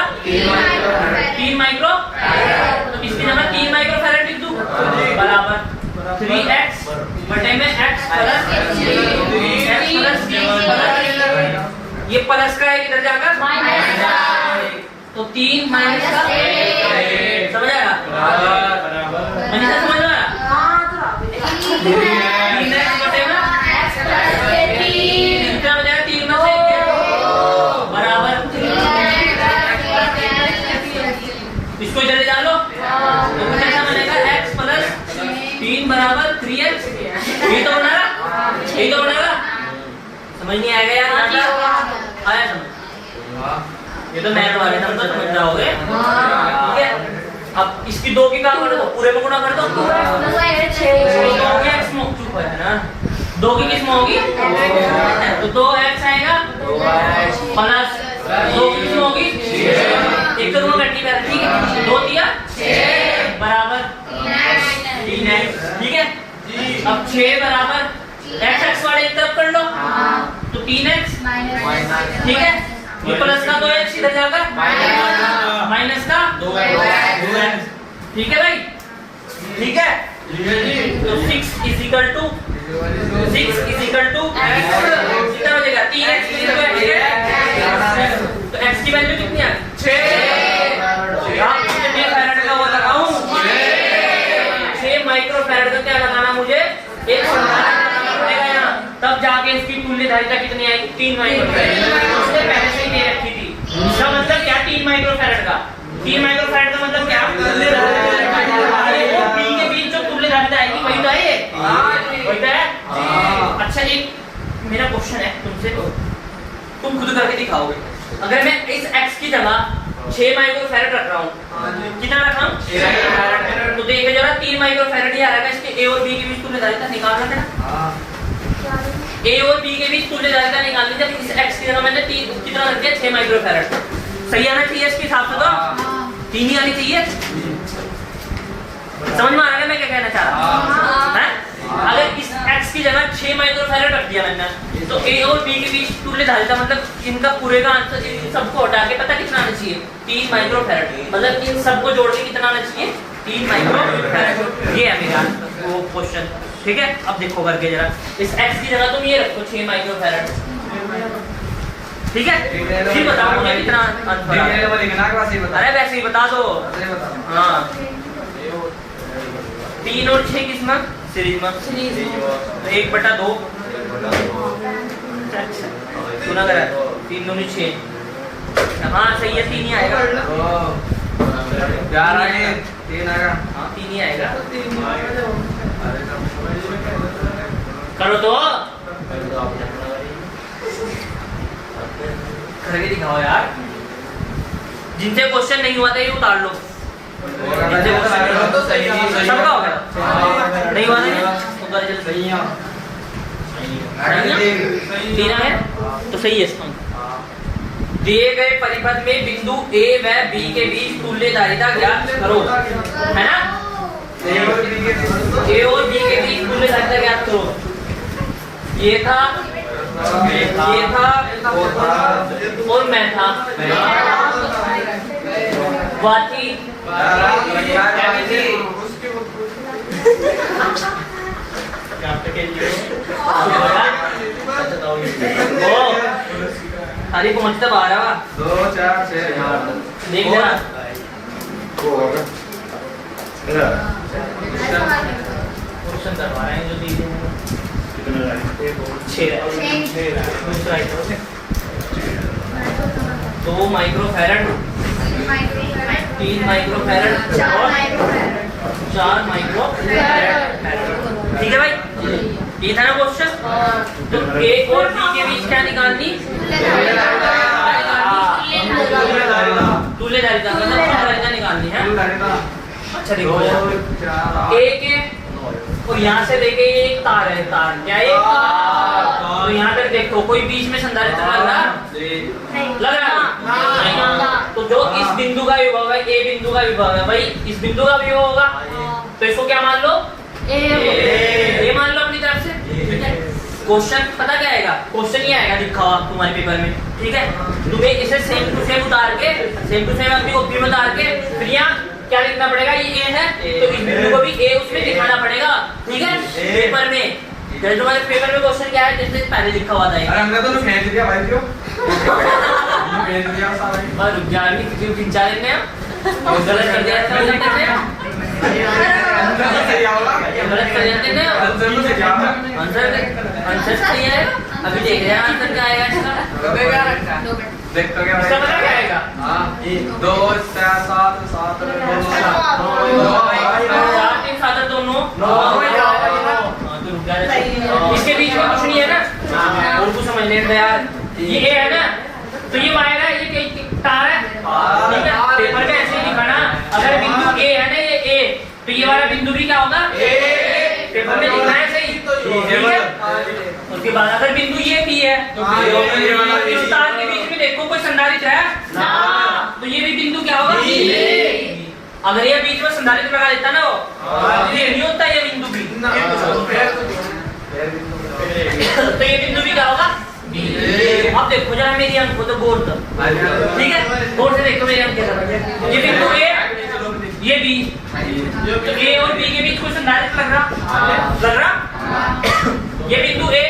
S1: 3 माइक्रो तो इसकी जगह 3 माइक्रोफैरड लिख दूं बराबर 3x बटे में x प्लस ये प्लस का है किधर जाकर तो 3 माइनस का समझ आया मनीषा समझ आया 3x बटे में कितना हो जाएगा 3 में से बराबर इसको इधर ले डालो तो कुछ ऐसा बनेगा x प्लस 3 बराबर 3x ये तो बना रहा समझ नहीं आएगा यार आया समझ ये तो मैथ वाले हम तो समझ जाओगे ठीक है अब इसकी 2 की काम कर दो पूरे में गुणा कर दो तो 2x चुप है ना 2 की किस्म होगी तो 2x आएगा प्लस 2 की किस्म होगी एक तो दोनों घटनी कर ठीक है 2 दिया 6 बराबर 3x ठीक है अब 6 बराबर x वाले एक तरफ कर लो तो 3x ठीक है ये प्लस का 2x इधर जाकर माइनस का 2x ठीक है भाई ठीक है तो 6 इक्वल टू कितना हो जाएगा 3x तो x की वैल्यू कितनी है 6 कितने फैराड का वो लगाऊं 6 माइक्रोफैराड का क्या लगाना मुझे एक संधारित्र लगाना पड़ेगा यहाँ तब जाके इसकी तुल्य धारिता कितनी आएगी 3 माइक्रोफैराड उसने पहले से ही दे रखी थी इसका मतलब क्या 3 माइक्रोफैराड का 3 माइक्रोफैराड का मतलब क्या बी के बीच जो तुल्य धारिता आएगी वही तो है वही तो है अच्छा एक मेरा क्वेश्चन है तुमसे तुम खुद करके दिखाओगे अगर मैं इस x की जगह 6 माइक्रोफैराड रख रहा हूँ कितना रखा हूँ 6 माइक्रोफैराड तो देखो जरा 3 माइक्रोफैराड ही आ रहा है इसके a और b के बीच तुल्य धारिता निकालना है a और b के बीच तुल्य धारिता निकालनी जब इस x की जगह मैंने 3 कितना रख दिया 6 माइक्रोफैराड सही आना चाहिए इसके हिसाब से तो 3 ही आनी चाहिए समझ में आ रहा है मैं क्या कहना चाह रहा हूँ अगर इस x की जगह 6 माइक्रोफैराड रख दिया मैंने तो a और b के बीच तुल्य धारिता मतलब इनका पूरे का आंसर इन सबको हटा के पता कितना आना चाहिए 3 माइक्रोफैराड मतलब इन सबको जोड़ के कितना आना चाहिए 3 माइक्रोफैराड ये है मेरा वो क्वेश्चन ठीक है, अब देखो करके जरा, इस x की जगह तुम ये रखो 6 माइक्रोफैराड, ठीक है। फिर बताओ मुझे कितना आंसर आ रहा है। अरे वैसे ही बता दो। हाँ 3 और 6 किसमें सीरीज में, तो 1/2 सुना करा 3 दूनी 6। हाँ सही है, 3 ही आएगा। हाँ 3 ही आएगा। करो तो करके दिखाओ यार। जिनसे क्वेश्चन नहीं हुआ था ये उतार लो। सबका हो गया, नहीं हुआ था तीन है तो सही है इसका। दिए गए परिपथ में बिंदु A व B के बीच तुल्यकारिता ज्ञात करो, है ना। A और B के बीच तुल्यकारिता ज्ञात करो। ये था और मैं था, वाची अरे पहुंचता बाहर 2 4 6 देख लेना। क्वेश्चन करवा रहे हैं जो दिए हैं 6 2 माइक्रोफैरड 3 माइक्रोफैरड और 4 माइक्रोफैरड, ठीक है भाई। ये था ना क्वेश्चन। तो A और B के बीच क्या निकालनी, तुल्यकारिता निकालनी है। अच्छा देखो A के और यहाँ से देखे ये एक तार है, तार क्या है, तो यहाँ तक देखो कोई बीच में संधारित्र लग रहा तो जो इस बिंदु का विभव है, A बिंदु का विभव है भाई, इस बिंदु का विभव होगा तो इसको क्या मान लो, A मान लो अपनी तरफ से। क्वेश्चन पता क्या आएगा, क्वेश्चन ही आएगा लिखा हुआ तुम्हारे पेपर में, ठीक है। तुम्हें इसे सेम टू सेम उतार के, सेम टू सेम अपनी कॉपी में उतार के फिर यहाँ क्या लिखना पड़ेगा, ये A है तो इस बिंदु को भी A उसमें दिखाना पड़ेगा, ठीक है। पेपर में जैसे तुम्हारे पेपर में क्वेश्चन क्या है, जैसे पहले लिखा हुआ था। अरे हमने तो फेंक दिया भाई, क्यों फेंक दिया साला, और रुक जा अभी क्यों खिंचा लेने हैं, गलत कर दिया था गलत कर दिया आंसर सही है। अभी देख रहे हैं आंसर क्या आएगा इसका, देख तो क्या आएगा 2 7 7 दोनों। इसके बीच में कुछ नहीं है ना, उनको समझ लेते यार। ये है ना तो ये वायर है, ये तार है, ठीक है। पेपर में ऐसे ही दिखाना, अगर बिंदु A है ना ये A, तो ये वाला बिंदु भी क्या होगा, पेपर में लिखना है सही, ठीक है। उसके बाद अगर बिंदु ये B है तो इस तार के बीच में देखो कोई संधारित्र है ना, तो ये भी बिंदु क्या होगा, अगर ये बीच में संधारित्र लगा देता ना वो, ये नहीं होता ये बिंदु भी, तो ये बिंदु भी क्या होगा। अब देखो जरा मेरी अंक को तो गौर से, ठीक है, गौर से देखो मेरी अंक के तरफ। ये बिंदु A, ये B, तो A और B के बीच कोई संधारित्र लग रहा, ये बिंदु A,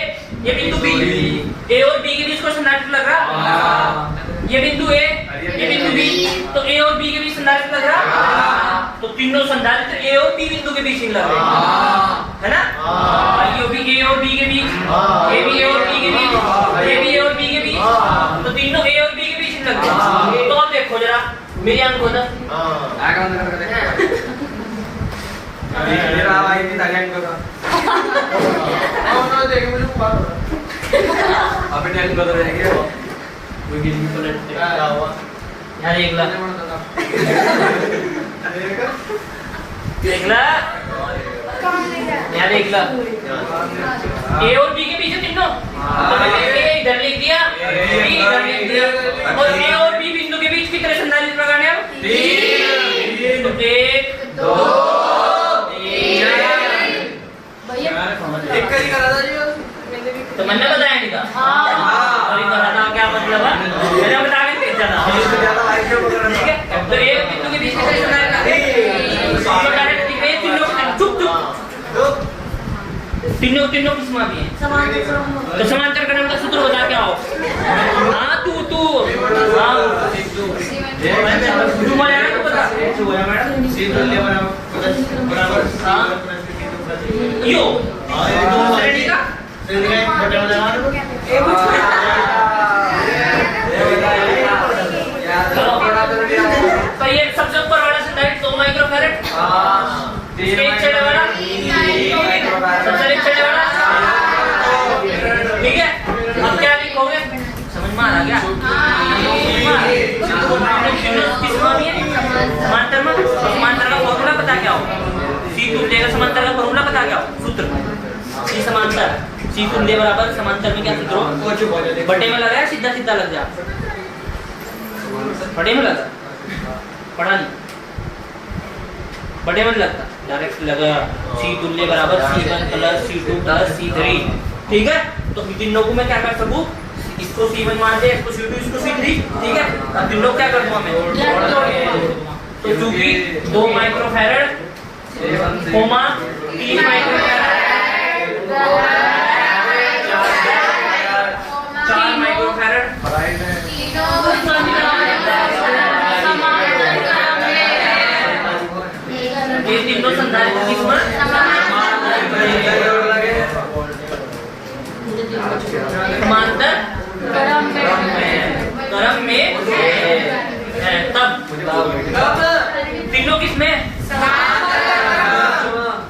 S1: ये बिंदु B, A और B के बीच कोई संधारित्र लग रहा, ये बिंदु A, ये बिंदु B, तो A और B के बीच संधारित्र लग रहा, तो तीनों संधारित्र A और B बिंदु के बीच ही लग रहे, है ना। ये भी A और B के बीच, ये भी A और B के बीच, ये भी A और B के बीच, तो तीनों A और B के बीच लग रहे। तो अब देखो जरा मेरी अंक होता मेरा भाई भी ताली अंक का देख मुझे अभी टाइम बदल रहे हैं वो गिरी को लेट क्या हुआ यार, एक ला यार एक ला A और B के बीच तीनों, तो मैंने A इधर लिख दिया, B इधर लिख दिया, और A और B बिंदु के बीच कितने संधारित्र लगाने हैं, 3, तो 1 2 3 तो मैंने बताया नहीं था, और कहा था क्या मतलब है, मैंने बता के भेजा था, ठीक है। तो एक बिंदु के बीच कितने संधारित्र लगाने, चुप चुप तीनों किस्म भी हैं। तो समांतर क्रम का सूत्र बता क्या हो? हाँ तू हाँ तू बोला ना, तू बता।
S2: सी तुल्य बराबर
S1: हाँ यो श्रेणी का तो ये सबसे ऊपर वाला संधारित्र 2 माइक्रोफैरड, इसके नीचे वाला सबसे नीचे वाला, ठीक है। अब क्या लिखोगे? समझ में आ रहा क्या? समांतर में समांतर का फॉर्मूला पता क्या हो? सी तुल्य का समांतर का फॉर्मूला पता क्या हो? सूत्र सी समांतर सी तुल्य बराबर समांतर में क्या सूत्र हो? बटे में लगा या सीधा सीधा लग जा? बटे में लगा, पढ़ा नहीं, बटे में लगता, डायरेक्ट लगा। सी तुल्य बराबर C1 plus C2 plus C3, ठीक है। तो इन तीनों को मैं क्या कर सकूं? इसको C1 मान दे, इसको C2, इसको C3, ठीक है। अब तीनों क्या कर दूंगा मैं? तो चूंकि 2 माइक्रोफैरड कोमा 3 माइक्रोफैरड 4 माइक्रोफैरड ये तीनों संधारित्र किसमें? समांतर क्रम में है। तब तीनों किसमें?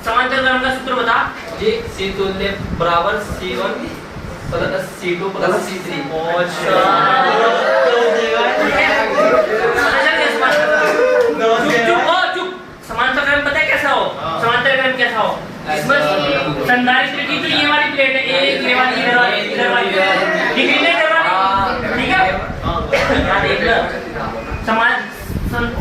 S1: समांतर क्रम का सूत्र बता।
S2: जी सी तुल्य बराबर C1 plus C2 plus C3।
S1: चुप। समांतर क्रम पता है कैसा हो? समांतर क्रम कैसा हो? इसमें संधारित्र की जो ये वाली प्लेट है, एक ये वाली इधर वाली इधर वाली, ठीक है, ठीक है। यहाँ देख लो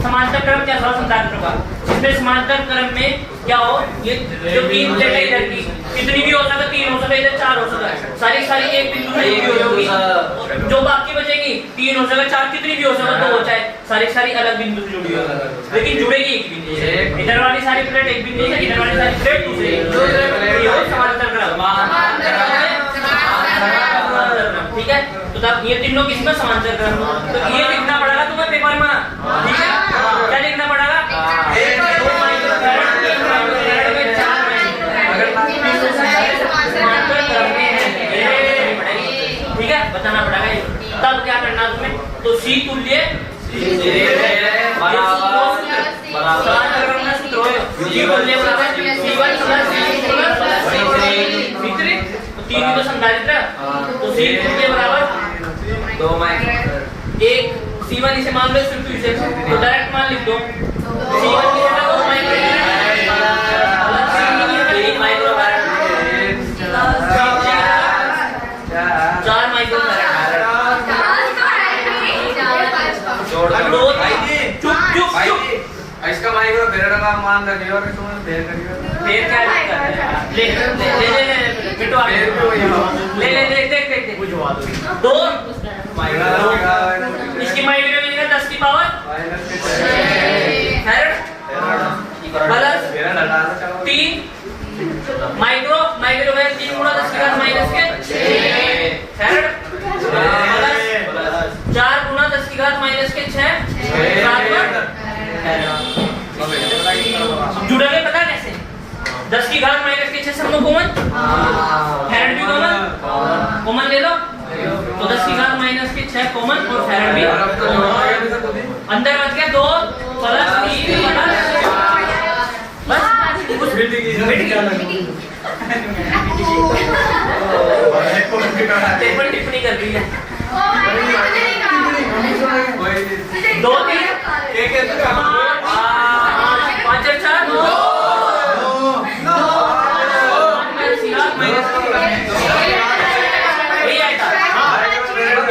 S1: समांतर क्रम कैसा हो संधारित्र का? इसमें समांतर क्रम में क्या हो? ये जो 3 प्लेट है इधर की कितनी भी हो सकता, 3 हो सकता, इधर 4 हो सकता, सारी एक बिंदु से जुड़ी होगी। जो बाकी बचेगी 3 हो सकता, 4 कितनी भी हो सकता, 2 हो चाहे सारी अलग बिंदु से जुड़ी होगी, लेकिन जुड़ेगी एक बिंदु से। इधर वाली सारी प्लेट एक बिंदु से, इधर वाली सारी प्लेट दूसरे। ये हो समांतर क्रम, ठीक है। तो तब ये तीनों किसमें? समांतर क्रम। तो ये लिखना पड़ेगा तुम्हें पेपर में, ठीक है। क्या लिखना पड़ेगा? 2 माइक्रोफैरड 3 माइक्रोफैरड में 4 समांतर क्रम में है, ठीक है, बताना पड़ेगा ये। तब क्या करना तुम्हें? तो सी तुल्य समांतर क्रम का सूत्र होगा सी तुल्य बराबर C1 plus C2 plus C3। तो तीनों तो संधारित्र, तो सी तुल्य बराबर
S2: 2 माइक्रोफैरड।
S1: एक C1 इसे मान लो, C2 इसे, तो डायरेक्ट मान लिख दो। C1 की जगह 2 माइक्रोफैरड प्लस C2 की जगह 3 माइक्रोफैरड 4 माइक्रोफैरड। चुप।
S2: इसका माइक्रोफैरड का मान रखिए और इसमें फेर करिए।
S1: फिर क्या करना है? ले मिटवा ले देख बुझवा दो। 2 इसकी माइक्रो में 10 की पावर फैरड प्लस 3 माइक्रो में 3 गुणा 10 की घात माइनस के 6 फैरड प्लस 4 गुणा 10 की घात माइनस के 6 जुड़ेंगे पता कैसे? 10 की घात माइनस के 6 सब में कॉमन, फैरड भी कॉमन ले लो। तो 10 की घात माइनस के 6 कॉमन और फैरड भी अंदर बच गया 2 प्लस 3 बस कुछ टिप्पणी कर रही है। 2 3 5 4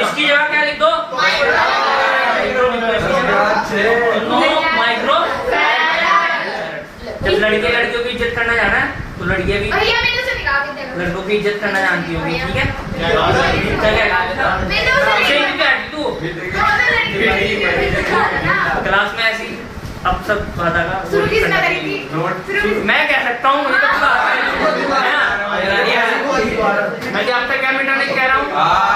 S1: इसकी जगह क्या लिख दो? माइक्रो। जब लड़के लड़कियों की इज्जत करना जाना है तो लड़कियां भी लड़कों की इज्जत करना जानती होगी, ठीक है। क्लास में ऐसी अब सब मैं कह सकता हूँ, मुझे तो
S2: मैं आपसे क्या मिटाने कह रहा हूँ